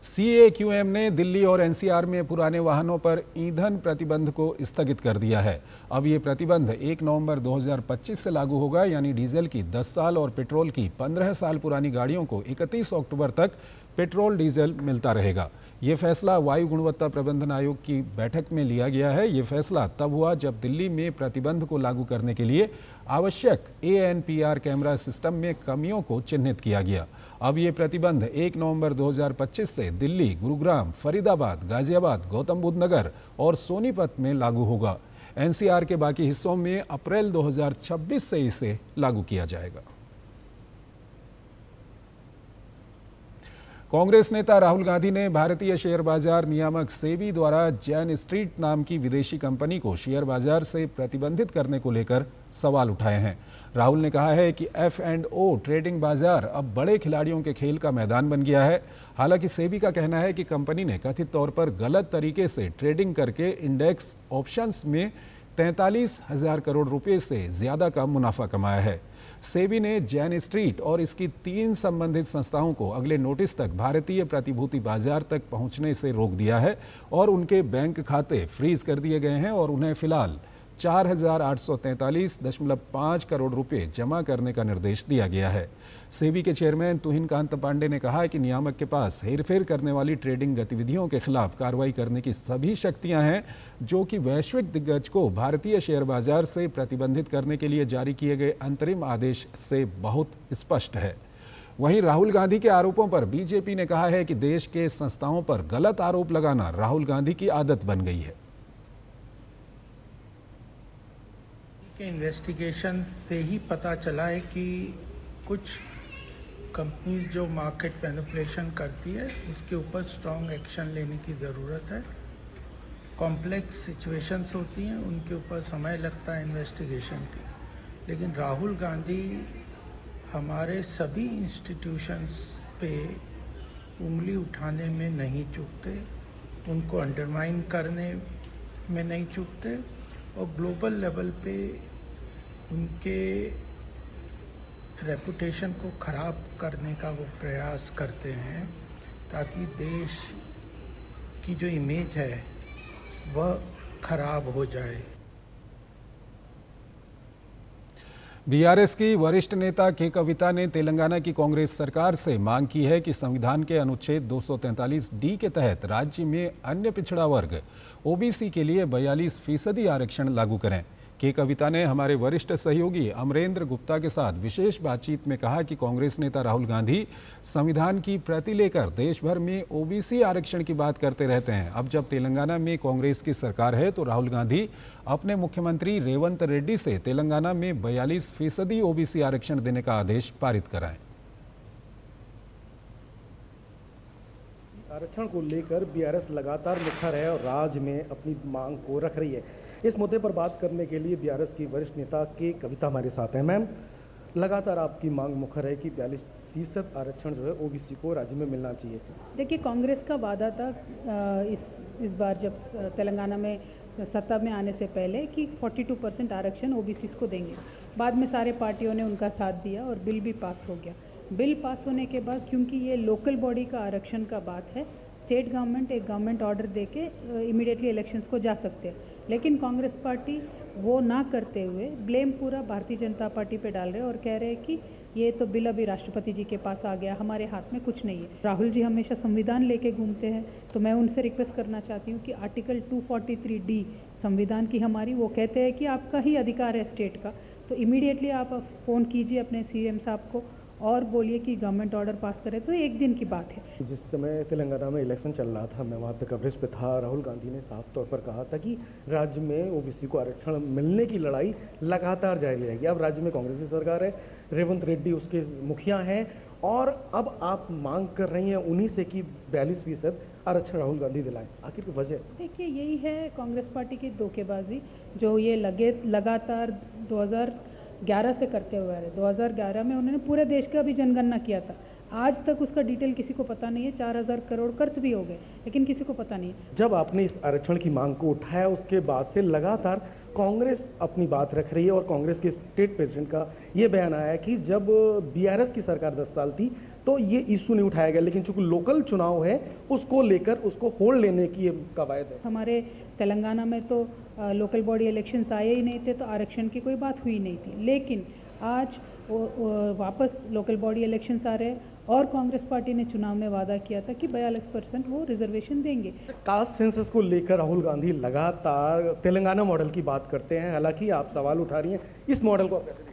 CAQM ने दिल्ली और NCR में पुराने वाहनों पर ईंधन प्रतिबंध को स्थगित कर दिया है। अब ये प्रतिबंध 1 नवंबर 2025 से लागू होगा, यानी डीजल की 10 साल और पेट्रोल की 15 साल पुरानी गाड़ियों को 31 अक्टूबर तक पेट्रोल डीजल मिलता रहेगा। ये फैसला वायु गुणवत्ता प्रबंधन आयोग की बैठक में लिया गया है। ये फैसला तब हुआ जब दिल्ली में प्रतिबंध को लागू करने के लिए आवश्यक ANPR कैमरा सिस्टम में कमियों को चिन्हित किया गया। अब ये प्रतिबंध 1 नवंबर 2025 से दिल्ली, गुरुग्राम, फरीदाबाद, गाजियाबाद, गौतम बुद्ध नगर और सोनीपत में लागू होगा। NCR के बाकी हिस्सों में अप्रैल 2026 से इसे लागू किया जाएगा। कांग्रेस नेता राहुल गांधी ने भारतीय शेयर बाजार नियामक सेबी द्वारा जैन स्ट्रीट नाम की विदेशी कंपनी को शेयर बाजार से प्रतिबंधित करने को लेकर सवाल उठाए हैं। राहुल ने कहा है कि F&O ट्रेडिंग बाजार अब बड़े खिलाड़ियों के खेल का मैदान बन गया है। हालांकि सेबी का कहना है कि कंपनी ने कथित तौर पर गलत तरीके से ट्रेडिंग करके इंडेक्स ऑप्शंस में 43,000 करोड़ रुपए से ज्यादा का मुनाफा कमाया है। सेबी ने जैन स्ट्रीट और इसकी 3 संबंधित संस्थाओं को अगले नोटिस तक भारतीय प्रतिभूति बाजार तक पहुंचने से रोक दिया है और उनके बैंक खाते फ्रीज कर दिए गए हैं और उन्हें फिलहाल 4,843.5 करोड़ रुपए जमा करने का निर्देश दिया गया है। सेबी के चेयरमैन तुहिन कांत पांडे ने कहा कि नियामक के पास हेरफेर करने वाली ट्रेडिंग गतिविधियों के खिलाफ कार्रवाई करने की सभी शक्तियां हैं, जो कि वैश्विक दिग्गज को भारतीय शेयर बाजार से प्रतिबंधित करने के लिए जारी किए गए अंतरिम आदेश से बहुत स्पष्ट है। वहीं राहुल गांधी के आरोपों पर बीजेपी ने कहा है कि देश के संस्थाओं पर गलत आरोप लगाना राहुल गांधी की आदत बन गई है। इन्वेस्टिगेशन से ही पता चला है कि कुछ कंपनीज जो मार्केट मैनिपुलेशन करती है उसके ऊपर स्ट्रॉन्ग एक्शन लेने की ज़रूरत है। कॉम्प्लेक्स सिचुएशंस होती हैं, उनके ऊपर समय लगता है इन्वेस्टिगेशन की, लेकिन राहुल गांधी हमारे सभी इंस्टीट्यूशंस पे उंगली उठाने में नहीं चूकते, उनको अंडरमाइन करने में नहीं चूकते और ग्लोबल लेवल पे उनके रेपुटेशन को ख़राब करने का वो प्रयास करते हैं ताकि देश की जो इमेज है वह ख़राब हो जाए। बीआरएस की वरिष्ठ नेता के कविता ने तेलंगाना की कांग्रेस सरकार से मांग की है कि संविधान के अनुच्छेद 243D के तहत राज्य में अन्य पिछड़ा वर्ग ओबीसी के लिए 42% आरक्षण लागू करें। के कविता ने हमारे वरिष्ठ सहयोगी अमरेंद्र गुप्ता के साथ विशेष बातचीत में कहा कि कांग्रेस नेता राहुल गांधी संविधान की प्रति लेकर देश भर में ओबीसी आरक्षण की बात करते रहते हैं। अब जब तेलंगाना में कांग्रेस की सरकार है तो राहुल गांधी अपने मुख्यमंत्री रेवंत रेड्डी से तेलंगाना में 42% ओबीसी आरक्षण देने का आदेश पारित कराएं। आरक्षण को लेकर बीआरएस लगातार मुखर है और राज्य में अपनी मांग को रख रही है। इस मुद्दे पर बात करने के लिए बीआरएस की वरिष्ठ नेता के कविता हमारे साथ हैं। मैम, लगातार आपकी मांग मुखर है कि 42% आरक्षण जो है ओबीसी को राज्य में मिलना चाहिए। देखिए, कांग्रेस का वादा था इस बार जब तेलंगाना में सत्ता में आने से पहले कि 42% आरक्षण ओबीसी को देंगे। बाद में सारे पार्टियों ने उनका साथ दिया और बिल भी पास हो गया। बिल पास होने के बाद क्योंकि ये लोकल बॉडी का आरक्षण का बात है, स्टेट गवर्नमेंट एक गवर्नमेंट ऑर्डर देके इमीडिएटली इलेक्शंस को जा सकते हैं, लेकिन कांग्रेस पार्टी वो ना करते हुए ब्लेम पूरा भारतीय जनता पार्टी पे डाल रहे हैं और कह रहे हैं कि ये तो बिल अभी राष्ट्रपति जी के पास आ गया, हमारे हाथ में कुछ नहीं है। राहुल जी हमेशा संविधान लेके घूमते हैं, तो मैं उनसे रिक्वेस्ट करना चाहती हूँ कि आर्टिकल 243D संविधान की हमारी, वो कहते हैं कि आपका ही अधिकार है स्टेट का, तो इमीडिएटली आप फ़ोन कीजिए अपने सीएम साहब को और बोलिए कि गवर्नमेंट ऑर्डर पास करे। तो एक दिन की बात है। जिस समय तेलंगाना में इलेक्शन चल रहा था, मैं वहाँ पे कवरेज पे था, राहुल गांधी ने साफ तौर पर कहा था कि राज्य में ओबीसी को आरक्षण मिलने की लड़ाई लगातार जारी रहेगी। अब राज्य में कांग्रेस की सरकार है, रेवंत रेड्डी उसके मुखिया हैं और अब आप मांग कर रही हैं उन्हीं से कि 42% आरक्षण राहुल गांधी दिलाएं। आखिर की वजह? देखिए, यही है कांग्रेस पार्टी की धोखेबाजी, जो ये लगातार 2011 से करते हुए आ रहे। 2011 में उन्होंने पूरे देश का भी जनगणना किया था, आज तक उसका डिटेल किसी को पता नहीं है। 4000 करोड़ खर्च भी हो गए, लेकिन किसी को पता नहीं है। जब आपने इस आरक्षण की मांग को उठाया उसके बाद से लगातार कांग्रेस अपनी बात रख रही है और कांग्रेस के स्टेट प्रेसिडेंट का ये बयान आया है कि जब बीआरएस की सरकार 10 साल थी तो ये इशू नहीं उठाया गया, लेकिन चूंकि लोकल चुनाव है उसको लेकर उसको होल्ड लेने की कवायद है। हमारे तेलंगाना में तो लोकल बॉडी इलेक्शंस आए ही नहीं थे, तो आरक्षण की कोई बात हुई नहीं थी, लेकिन आज वापस लोकल बॉडी इलेक्शंस आ रहे हैं और कांग्रेस पार्टी ने चुनाव में वादा किया था कि 42% वो रिजर्वेशन देंगे। कास्ट सेंसस को लेकर राहुल गांधी लगातार तेलंगाना मॉडल की बात करते हैं, हालांकि आप सवाल उठा रही हैं, इस मॉडल को आप कैसे देखते हैं?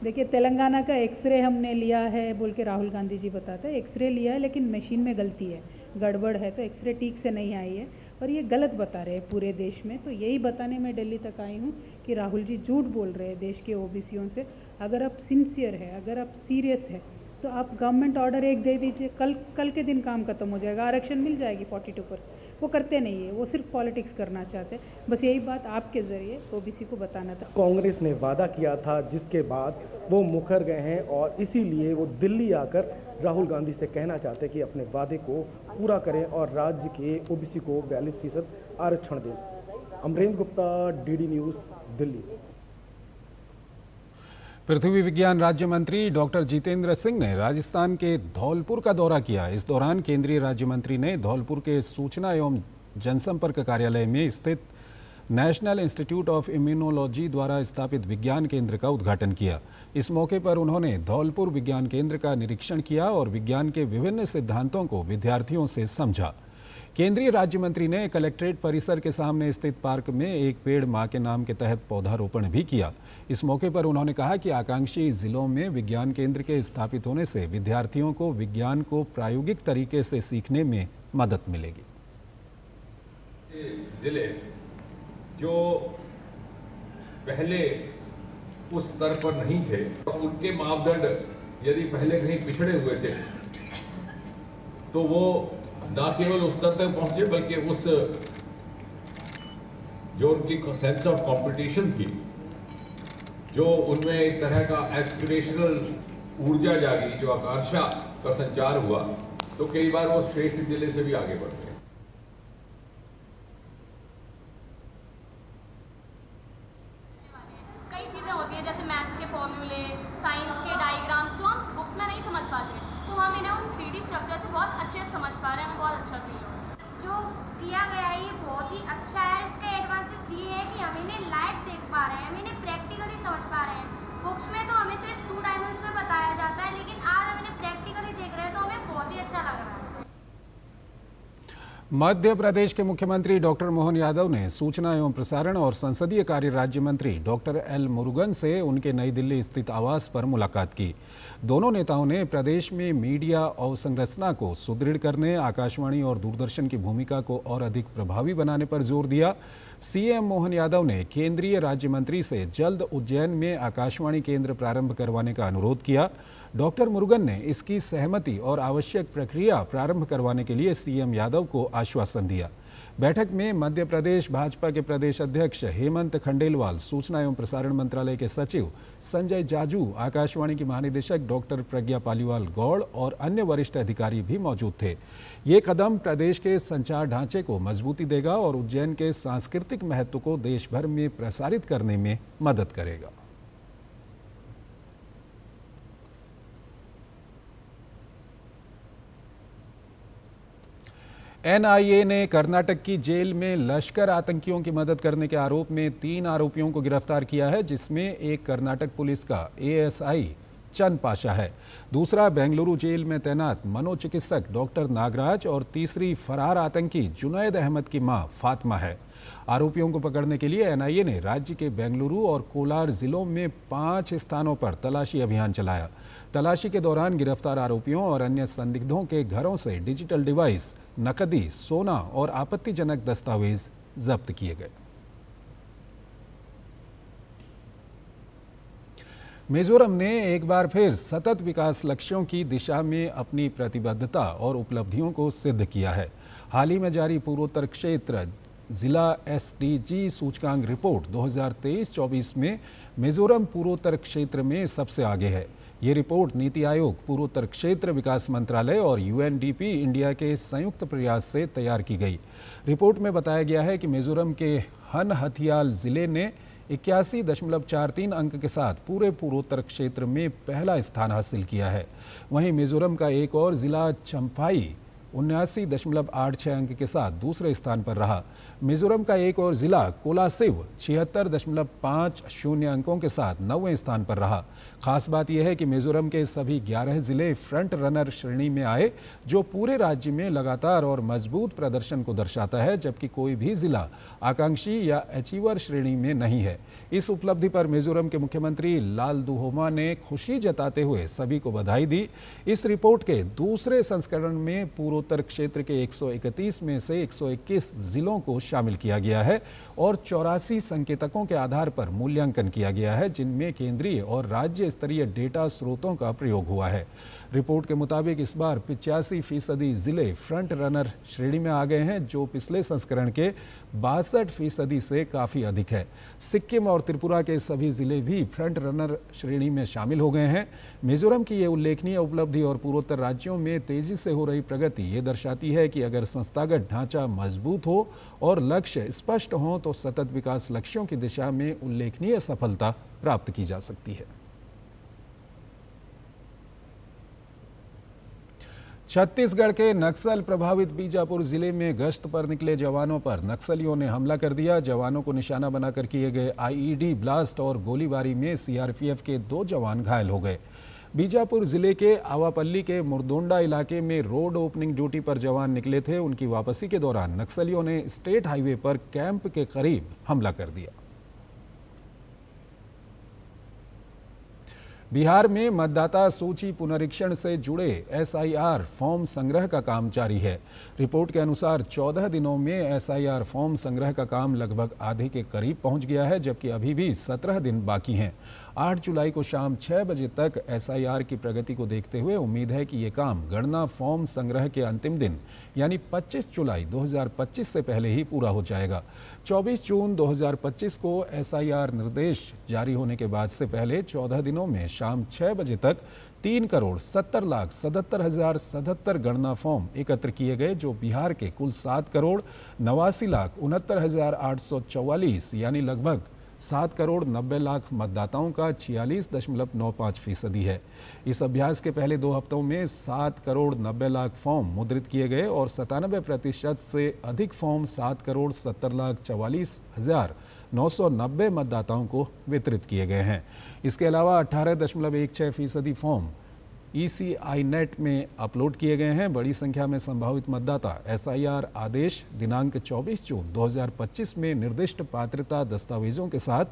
देखिए, तेलंगाना का एक्सरे हमने लिया है बोल के राहुल गांधी जी बताते हैं। एक्सरे लिया है लेकिन मशीन में गलती है, गड़बड़ है, तो एक्सरे ठीक से नहीं आई है और ये गलत बता रहे हैं पूरे देश में। तो यही बताने मैं दिल्ली तक आई हूँ कि राहुल जी झूठ बोल रहे हैं देश के ओबीसीओं से। अगर आप सिंसियर है, अगर आप सीरियस है, तो आप गवर्नमेंट ऑर्डर एक दे दीजिए, कल के दिन काम खत्म हो जाएगा, आरक्षण मिल जाएगी 42%। वो करते नहीं है, वो सिर्फ पॉलिटिक्स करना चाहते हैं। बस यही बात आपके ज़रिए ओबीसी को बताना था। कांग्रेस ने वादा किया था जिसके बाद वो मुकर गए हैं और इसीलिए वो दिल्ली आकर राहुल गांधी से कहना चाहते हैं कि अपने वादे को पूरा करें और राज्य के ओबीसी को 42% आरक्षण दें। Amarendra Gupta, DD news, Delhi. पृथ्वी विज्ञान राज्य मंत्री डॉक्टर जितेंद्र सिंह ने राजस्थान के धौलपुर का दौरा किया। इस दौरान केंद्रीय राज्य मंत्री ने धौलपुर के सूचना एवं जनसंपर्क कार्यालय में स्थित नेशनल इंस्टीट्यूट ऑफ इम्यूनोलॉजी द्वारा स्थापित विज्ञान केंद्र का उद्घाटन किया। इस मौके पर उन्होंने धौलपुर विज्ञान केंद्र का निरीक्षण किया और विज्ञान के विभिन्न सिद्धांतों को विद्यार्थियों से समझा। केंद्रीय राज्य मंत्री ने कलेक्ट्रेट परिसर के सामने स्थित पार्क में एक पेड़ मां के नाम के तहत पौधारोपण भी किया। इस मौके पर उन्होंने कहा कि आकांक्षी जिलों में विज्ञान केंद्र के स्थापित होने से विद्यार्थियों को विज्ञान को प्रायोगिक तरीके से सीखने में मदद मिलेगी। जिले जो पहले उस स्तर पर नहीं थे, उनके मापदंड यदि पहले कहीं पिछड़े हुए थे तो वो ना केवल उस स्तर तक पहुंचे बल्कि उस जो उनकी सेंस ऑफ कंपटीशन थी, जो उनमें एक तरह का एस्पिरेशनल ऊर्जा जागी, जो आकांक्षा का संचार हुआ, तो कई बार वो श्रेष्ठ जिले से भी आगे बढ़ गए। कई चीजें होती हैं जैसे मैथ्स के फॉर्मूले, साइंस के डायग्राम्स जो हम बुक्स में नहीं समझ पाते, तो हम इन्हें उन 3D स्ट्रक्चर से बहुत अच्छे से समझ पा रहे हैं। हमें बहुत अच्छा फील हो रहा है। जो किया गया है ये बहुत ही अच्छा है। इसका एडवांटेज ये है कि हम इन्हें लाइव देख पा रहे हैं, हम इन्हें प्रैक्टिकली समझ पा रहे हैं। बुक्स में तो हमें सिर्फ 2 डायमेंशन में बताया जाता है, लेकिन आज हम इन्हें प्रैक्टिकली देख रहे हैं तो हमें बहुत ही अच्छा लग रहा है। मध्य प्रदेश के मुख्यमंत्री डॉक्टर मोहन यादव ने सूचना एवं प्रसारण और संसदीय कार्य राज्य मंत्री डॉक्टर एल मुरुगन से उनके नई दिल्ली स्थित आवास पर मुलाकात की। दोनों नेताओं ने प्रदेश में मीडिया अवसंरचना को सुदृढ़ करने, आकाशवाणी और दूरदर्शन की भूमिका को और अधिक प्रभावी बनाने पर जोर दिया। सीएम मोहन यादव ने केंद्रीय राज्य मंत्री से जल्द उज्जैन में आकाशवाणी केंद्र प्रारंभ करवाने का अनुरोध किया। डॉक्टर मुरुगन ने इसकी सहमति और आवश्यक प्रक्रिया प्रारंभ करवाने के लिए सीएम यादव को आश्वासन दिया। बैठक में मध्य प्रदेश भाजपा के प्रदेश अध्यक्ष हेमंत खंडेलवाल, सूचना एवं प्रसारण मंत्रालय के सचिव संजय जाजू, आकाशवाणी की महानिदेशक डॉक्टर प्रज्ञा पालीवाल गौड़ और अन्य वरिष्ठ अधिकारी भी मौजूद थे। ये कदम प्रदेश के संचार ढांचे को मजबूती देगा और उज्जैन के सांस्कृतिक महत्व को देश भर में प्रसारित करने में मदद करेगा। एनआईए ने कर्नाटक की जेल में लश्कर आतंकियों की मदद करने के आरोप में 3 आरोपियों को गिरफ्तार किया है, जिसमें एक कर्नाटक पुलिस का एएसआई चंद पाशा है, दूसरा बेंगलुरु जेल में तैनात मनोचिकित्सक डॉक्टर नागराज और तीसरी फरार आतंकी जुनैद अहमद की मां फातिमा है। आरोपियों को पकड़ने के लिए एनआईए ने राज्य के बेंगलुरु और कोलार जिलों में 5 स्थानों पर तलाशी अभियान चलाया। तलाशी के दौरान गिरफ्तार आरोपियों और अन्य संदिग्धों के घरों से डिजिटल डिवाइस, नकदी, सोना और आपत्तिजनक दस्तावेज जब्त किए गए। मिजोरम ने एक बार फिर सतत विकास लक्ष्यों की दिशा में अपनी प्रतिबद्धता और उपलब्धियों को सिद्ध किया है। हाल ही में जारी पूर्वोत्तर क्षेत्र जिला एसडीजी सूचकांक रिपोर्ट 2023-24 में मिजोरम पूर्वोत्तर क्षेत्र में सबसे आगे है। ये रिपोर्ट नीति आयोग, पूर्वोत्तर क्षेत्र विकास मंत्रालय और यूएनडीपी इंडिया के संयुक्त प्रयास से तैयार की गई। रिपोर्ट में बताया गया है कि मिजोरम के हनहथियाल जिले ने 81.43 अंक के साथ पूरे पूर्वोत्तर क्षेत्र में पहला स्थान हासिल किया है। वहीं मिजोरम का एक और जिला चंफाई 79.86 अंक के साथ दूसरे स्थान पर रहा। मिजोरम का एक और जिला कोलासिब 76.50 अंकों के साथ 9वें स्थान पर रहा। खास बात यह है कि मिजोरम के सभी 11 जिले फ्रंट रनर श्रेणी में आए, जो पूरे राज्य में लगातार और मजबूत प्रदर्शन को दर्शाता है, जबकि कोई भी जिला आकांक्षी या अचीवर श्रेणी में नहीं है। इस उपलब्धि पर मिजोरम के मुख्यमंत्री लालदुहोमा ने खुशी जताते हुए सभी को बधाई दी। इस रिपोर्ट के दूसरे संस्करण में पूर्वोत्तर क्षेत्र के 131 में से 121 जिलों को शामिल किया गया है और 84 संकेतकों के आधार पर मूल्यांकन किया गया है, जिनमें केंद्रीय और राज्य स्तरीय डेटा स्रोतों का प्रयोग हुआ है। रिपोर्ट के मुताबिक इस बार 85% जिले फ्रंट रनर श्रेणी में आ गए हैं, जो पिछले संस्करण के 62% से काफ़ी अधिक है। सिक्किम और त्रिपुरा के सभी जिले भी फ्रंट रनर श्रेणी में शामिल हो गए हैं। मिजोरम की ये उल्लेखनीय उपलब्धि और पूर्वोत्तर राज्यों में तेजी से हो रही प्रगति ये दर्शाती है कि अगर संस्थागत ढांचा मजबूत हो और लक्ष्य स्पष्ट हों तो सतत विकास लक्ष्यों की दिशा में उल्लेखनीय सफलता प्राप्त की जा सकती है। छत्तीसगढ़ के नक्सल प्रभावित बीजापुर जिले में गश्त पर निकले जवानों पर नक्सलियों ने हमला कर दिया। जवानों को निशाना बनाकर किए गए आईईडी ब्लास्ट और गोलीबारी में सीआरपीएफ के 2 जवान घायल हो गए। बीजापुर जिले के आवापल्ली के मुरदोंडा इलाके में रोड ओपनिंग ड्यूटी पर जवान निकले थे। उनकी वापसी के दौरान नक्सलियों ने स्टेट हाईवे पर कैंप के करीब हमला कर दिया। बिहार में मतदाता सूची पुनरीक्षण से जुड़े एसआईआर फॉर्म संग्रह का काम जारी है। रिपोर्ट के अनुसार 14 दिनों में एसआईआर फॉर्म संग्रह का काम लगभग आधे के करीब पहुंच गया है, जबकि अभी भी 17 दिन बाकी हैं। 8 जुलाई को शाम 6 बजे तक एसआईआर की प्रगति को देखते हुए उम्मीद है कि ये काम गणना फॉर्म संग्रह के अंतिम दिन यानी 25 जुलाई 2025 से पहले ही पूरा हो जाएगा। 24 जून 2025 को एसआईआर निर्देश जारी होने के बाद से पहले 14 दिनों में शाम 6 बजे तक 3,70,77,077 गणना फॉर्म एकत्र किए गए, जो बिहार के कुल 7,89,69,844 यानी लगभग 7,90,00,000 मतदाताओं का 46.95% है। इस अभ्यास के पहले 2 हफ्तों में 7,90,00,000 फॉर्म मुद्रित किए गए और 97% से अधिक फॉर्म 7,70,44,990 मतदाताओं को वितरित किए गए हैं। इसके अलावा 18.16% फॉर्म ECI नेट में अपलोड किए गए हैं। बड़ी संख्या में संभावित मतदाता एसआईआर आदेश दिनांक 24 जून 2025 में निर्दिष्ट पात्रता दस्तावेजों के साथ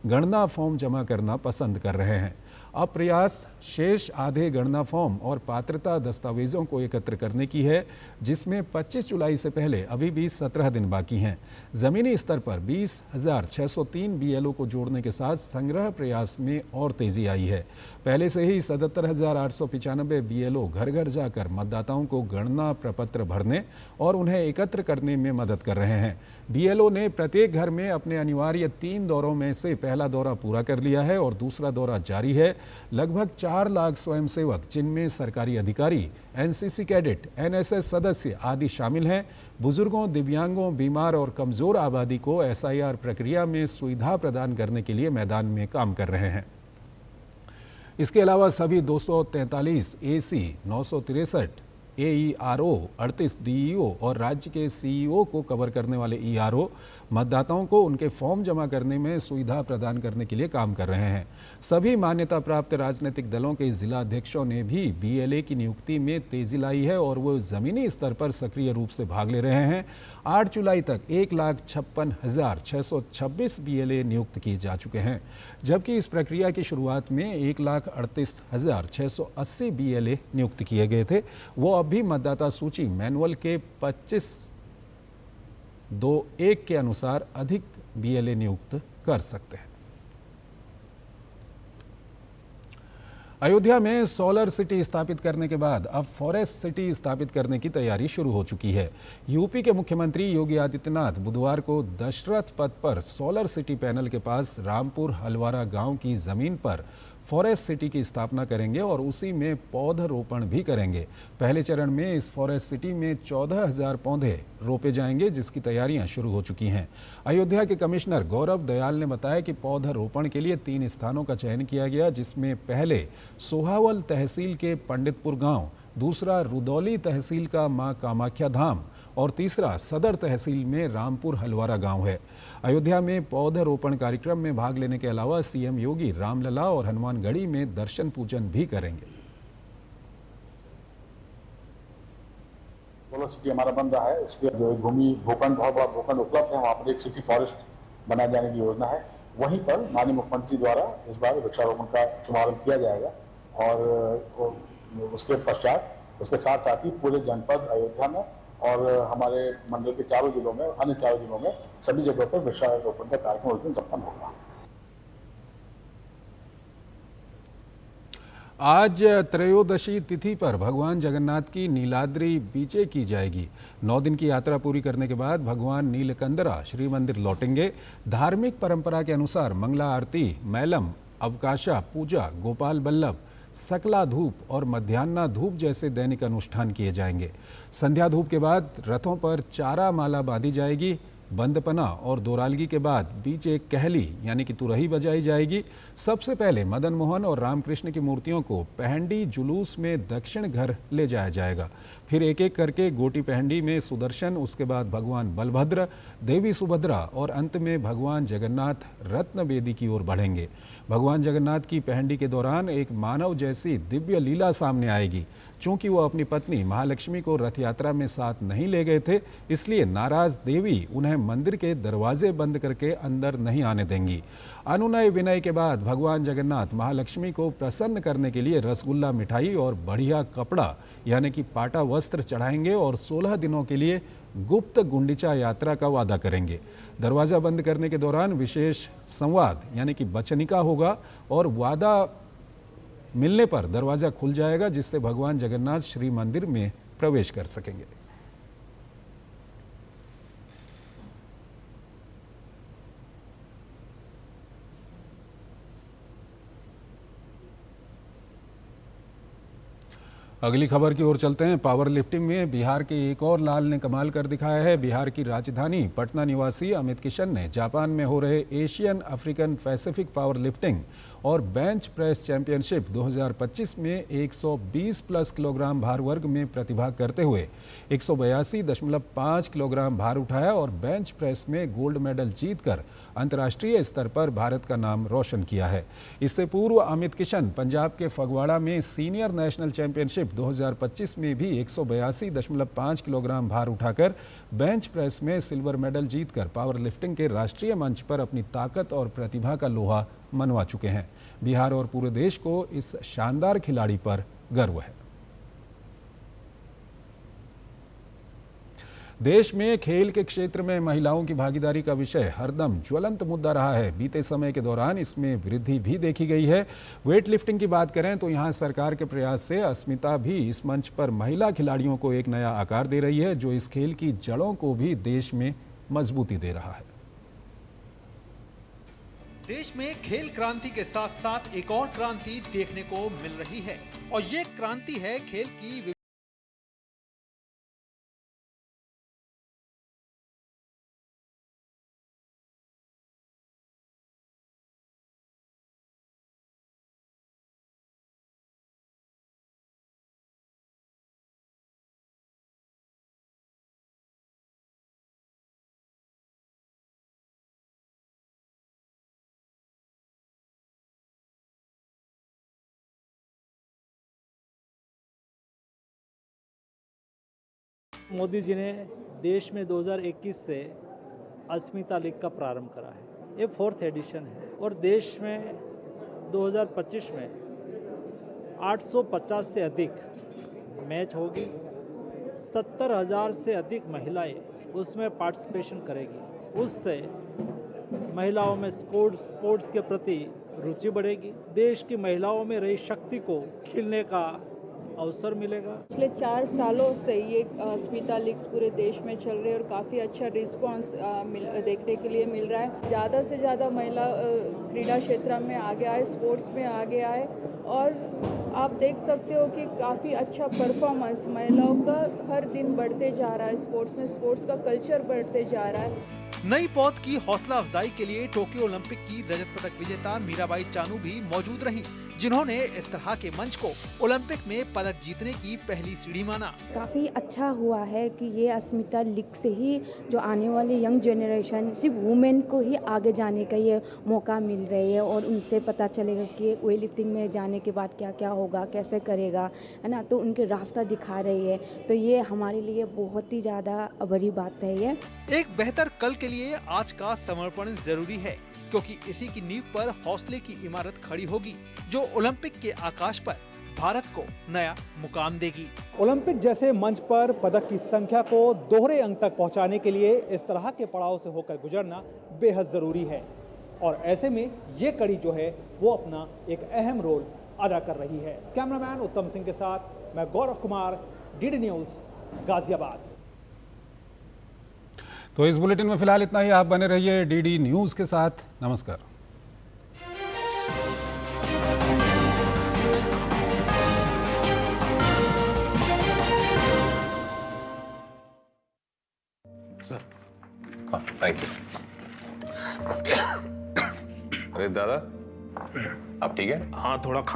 गणना फॉर्म जमा करना पसंद कर रहे हैं। अब प्रयास शेष आधे गणना फॉर्म और पात्रता दस्तावेजों को एकत्र करने की है, जिसमें 25 जुलाई से पहले अभी भी 17 दिन बाकी हैं। ज़मीनी स्तर पर 20,603 BLO को जोड़ने के साथ संग्रह प्रयास में और तेजी आई है। पहले से ही 77,895 BLO घर घर जाकर मतदाताओं को गणना प्रपत्र भरने और उन्हें एकत्र करने में मदद कर रहे हैं। BLO ने प्रत्येक घर में अपने अनिवार्य 3 दौरों में से पहला दौरा पूरा कर लिया है और दूसरा दौरा जारी है। लगभग 4 लाख स्वयंसेवक, जिनमें सरकारी अधिकारी, NCC कैडेट, NSS सदस्य आदि शामिल हैं, बुजुर्गों, दिव्यांगों, बीमार और कमजोर आबादी को एसआईआर प्रक्रिया में सुविधा प्रदान करने के लिए मैदान में काम कर रहे हैं। इसके अलावा सभी 243 AC, 963 AERO, 38 DEO और राज्य के CEO को कवर करने वाले ERO मतदाताओं को उनके फॉर्म जमा करने में सुविधा प्रदान करने के लिए काम कर रहे हैं। सभी मान्यता प्राप्त राजनीतिक दलों के जिला अध्यक्षों ने भी BLA की नियुक्ति में तेजी लाई है और वो जमीनी स्तर पर सक्रिय रूप से भाग ले रहे हैं। 8 जुलाई तक 1,56,626 BLA नियुक्त किए जा चुके हैं, जबकि इस प्रक्रिया की शुरुआत में 1,38,680 BLA नियुक्त किए गए थे। वो अब भी मतदाता सूची मैनुअल के 25.2.1 के अनुसार अधिक BLA नियुक्त कर सकते हैं। अयोध्या में सोलर सिटी स्थापित करने के बाद अब फॉरेस्ट सिटी स्थापित करने की तैयारी शुरू हो चुकी है। यूपी के मुख्यमंत्री योगी आदित्यनाथ बुधवार को दशरथ पथ पर सोलर सिटी पैनल के पास रामपुर हलवारा गांव की जमीन पर फॉरेस्ट सिटी की स्थापना करेंगे और उसी में पौधरोपण भी करेंगे। पहले चरण में इस फॉरेस्ट सिटी में 14,000 पौधे रोपे जाएंगे, जिसकी तैयारियां शुरू हो चुकी हैं। अयोध्या के कमिश्नर गौरव दयाल ने बताया कि पौधरोपण के लिए 3 स्थानों का चयन किया गया, जिसमें पहले सोहावल तहसील के पंडितपुर गांव, दूसरा रुदौली तहसील का मां कामाख्या धाम और तीसरा सदर तहसील में रामपुर हलवारा गांव है। अयोध्या में पौधरोपण कार्यक्रम में भाग लेने के अलावा सीएम योगी रामलला और हनुमानगढ़ी में दर्शन पूजन भी करेंगे। सोलर सिटी हमारा बन रहा है, उसके जो भूमि भूखंड बहुत बड़ा भूखंड उपलब्ध है, वहाँ पर एक सिटी फॉरेस्ट बनाए जाने की योजना है। वहीं पर माननीय मुख्यमंत्री द्वारा इस बार वृक्षारोपण का शुभारंभ किया जाएगा और उसके पश्चात उसके साथ साथ ही पूरे जनपद अयोध्या में और हमारे मंडल के चारों जिलों में, अन्य चारों जिलों में सभी जगहों पर वृक्षारोपण का कार्यक्रम उस दिन संपन्न होगा। आज त्रयोदशी तिथि पर भगवान जगन्नाथ की नीलाद्री बीचे की जाएगी। 9 दिन की यात्रा पूरी करने के बाद भगवान नीलकंदरा श्री मंदिर लौटेंगे। धार्मिक परंपरा के अनुसार मंगला आरती, मैलम, अवकाशा पूजा, गोपाल बल्लभ, सकला धूप और मध्यान्ह धूप जैसे दैनिक अनुष्ठान किए जाएंगे। संध्या धूप के बाद रथों पर चारा माला बांधी जाएगी। बंदपना और दोरालगी के बाद बीच एक कहली यानी कि तुरही बजाई जाएगी। सबसे पहले मदन मोहन और रामकृष्ण की मूर्तियों को पहंडी जुलूस में दक्षिण घर ले जाया जाएगा। फिर एक एक करके गोटी पहंडी में सुदर्शन, उसके बाद भगवान बलभद्र, देवी सुभद्रा और अंत में भगवान जगन्नाथ रत्न वेदी की ओर बढ़ेंगे। भगवान जगन्नाथ की पहंडी के दौरान एक मानव जैसी दिव्य लीला सामने आएगी। चूंकि वो अपनी पत्नी महालक्ष्मी को रथ यात्रा में साथ नहीं ले गए थे, इसलिए नाराज देवी उन्हें मंदिर के दरवाजे बंद करके अंदर नहीं आने देंगी। अनुनय विनय के बाद भगवान जगन्नाथ महालक्ष्मी को प्रसन्न करने के लिए रसगुल्ला, मिठाई और बढ़िया कपड़ा यानी कि पाटा वस्त्र चढ़ाएंगे और 16 दिनों के लिए गुप्त गुंडीचा यात्रा का वादा करेंगे। दरवाज़ा बंद करने के दौरान विशेष संवाद यानी कि बचनिका होगा और वादा मिलने पर दरवाज़ा खुल जाएगा, जिससे भगवान जगन्नाथ श्री मंदिर में प्रवेश कर सकेंगे। अगली खबर की ओर चलते हैं। पावर लिफ्टिंग में बिहार के एक और लाल ने कमाल कर दिखाया है। बिहार की राजधानी पटना निवासी अमित किशन ने जापान में हो रहे Asian African Pacific power lifting और बेंच प्रेस चैंपियनशिप 2025 में 120 प्लस किलोग्राम भार वर्ग में प्रतिभाग करते हुए 182.5 किलोग्राम भार उठाया और बेंच प्रेस में गोल्ड मेडल जीतकर अंतर्राष्ट्रीय स्तर पर भारत का नाम रोशन किया है। इससे पूर्व अमित किशन पंजाब के फगवाड़ा में सीनियर नेशनल चैंपियनशिप 2025 में भी 182.5 किलोग्राम भार उठाकर बेंच प्रेस में सिल्वर मेडल जीतकर पावर लिफ्टिंग के राष्ट्रीय मंच पर अपनी ताकत और प्रतिभा का लोहा मनवा चुके हैं। बिहार और पूरे देश को इस शानदार खिलाड़ी पर गर्व है। देश में खेल के क्षेत्र में महिलाओं की भागीदारी का विषय हरदम ज्वलंत मुद्दा रहा है। बीते समय के दौरान इसमें वृद्धि भी देखी गई है। वेट लिफ्टिंग की बात करें तो यहां सरकार के प्रयास से अस्मिता भी इस मंच पर महिला खिलाड़ियों को एक नया आकार दे रही है, जो इस खेल की जड़ों को भी देश में मजबूती दे रहा है। देश में खेल क्रांति के साथ साथ एक और क्रांति देखने को मिल रही है और ये क्रांति है खेल की मोदी जी ने देश में 2021 से अस्मिता लीग का प्रारंभ करा है। ये 4th एडिशन है और देश में 2025 में 850 से अधिक मैच होगी। 70,000 से अधिक महिलाएं उसमें पार्टिसिपेशन करेगी। उससे महिलाओं में स्पोर्ट्स के प्रति रुचि बढ़ेगी। देश की महिलाओं में रही शक्ति को खिलने का अवसर मिलेगा। पिछले 4 सालों से ये अस्मिता लीग्स पूरे देश में चल रही है और काफ़ी अच्छा रिस्पांस देखने के लिए मिल रहा है। ज़्यादा से ज़्यादा महिला क्रीड़ा क्षेत्र में आगे आए, स्पोर्ट्स में आगे आए और आप देख सकते हो कि काफ़ी अच्छा परफॉर्मेंस महिलाओं का हर दिन बढ़ते जा रहा है। स्पोर्ट्स में स्पोर्ट्स का कल्चर बढ़ते जा रहा है। नई पौध की हौसला अफजाई के लिए टोक्यो ओलंपिक की रजत पदक विजेता मीराबाई चानू भी मौजूद रही, जिन्होंने इस तरह के मंच को ओलंपिक में पदक जीतने की पहली सीढ़ी माना। काफ़ी अच्छा हुआ है कि ये अस्मिता लीग से ही जो आने वाली यंग जनरेशन, सिर्फ वुमेन को ही आगे जाने का ये मौका मिल रही है और उनसे पता चलेगा कि वेट लिफ्टिंग में जाने के बाद क्या क्या होगा, कैसे करेगा, है ना। तो उनके रास्ता दिखा रही है, तो ये हमारे लिए बहुत ही ज़्यादा बड़ी बात है। ये एक बेहतर कल के लिए आज का समर्पण जरूरी है, क्योंकि इसी की नींव पर हौसले की इमारत खड़ी होगी जो ओलंपिक के आकाश पर भारत को नया मुकाम देगी। ओलंपिक जैसे मंच पर पदक की संख्या को दोहरे अंक तक पहुंचाने के लिए इस तरह के पड़ाव से होकर गुजरना बेहद जरूरी है और ऐसे में ये कड़ी जो है वो अपना एक अहम रोल अदा कर रही है। कैमरामैन उत्तम सिंह के साथ मैं गौरव कुमार, डीडी न्यूज, गाजियाबाद। तो इस बुलेटिन में फिलहाल इतना ही। आप बने रहिए डीडी न्यूज के साथ। नमस्कार। Sir thank you. अरे दादा, आप ठीक है? हाँ, थोड़ा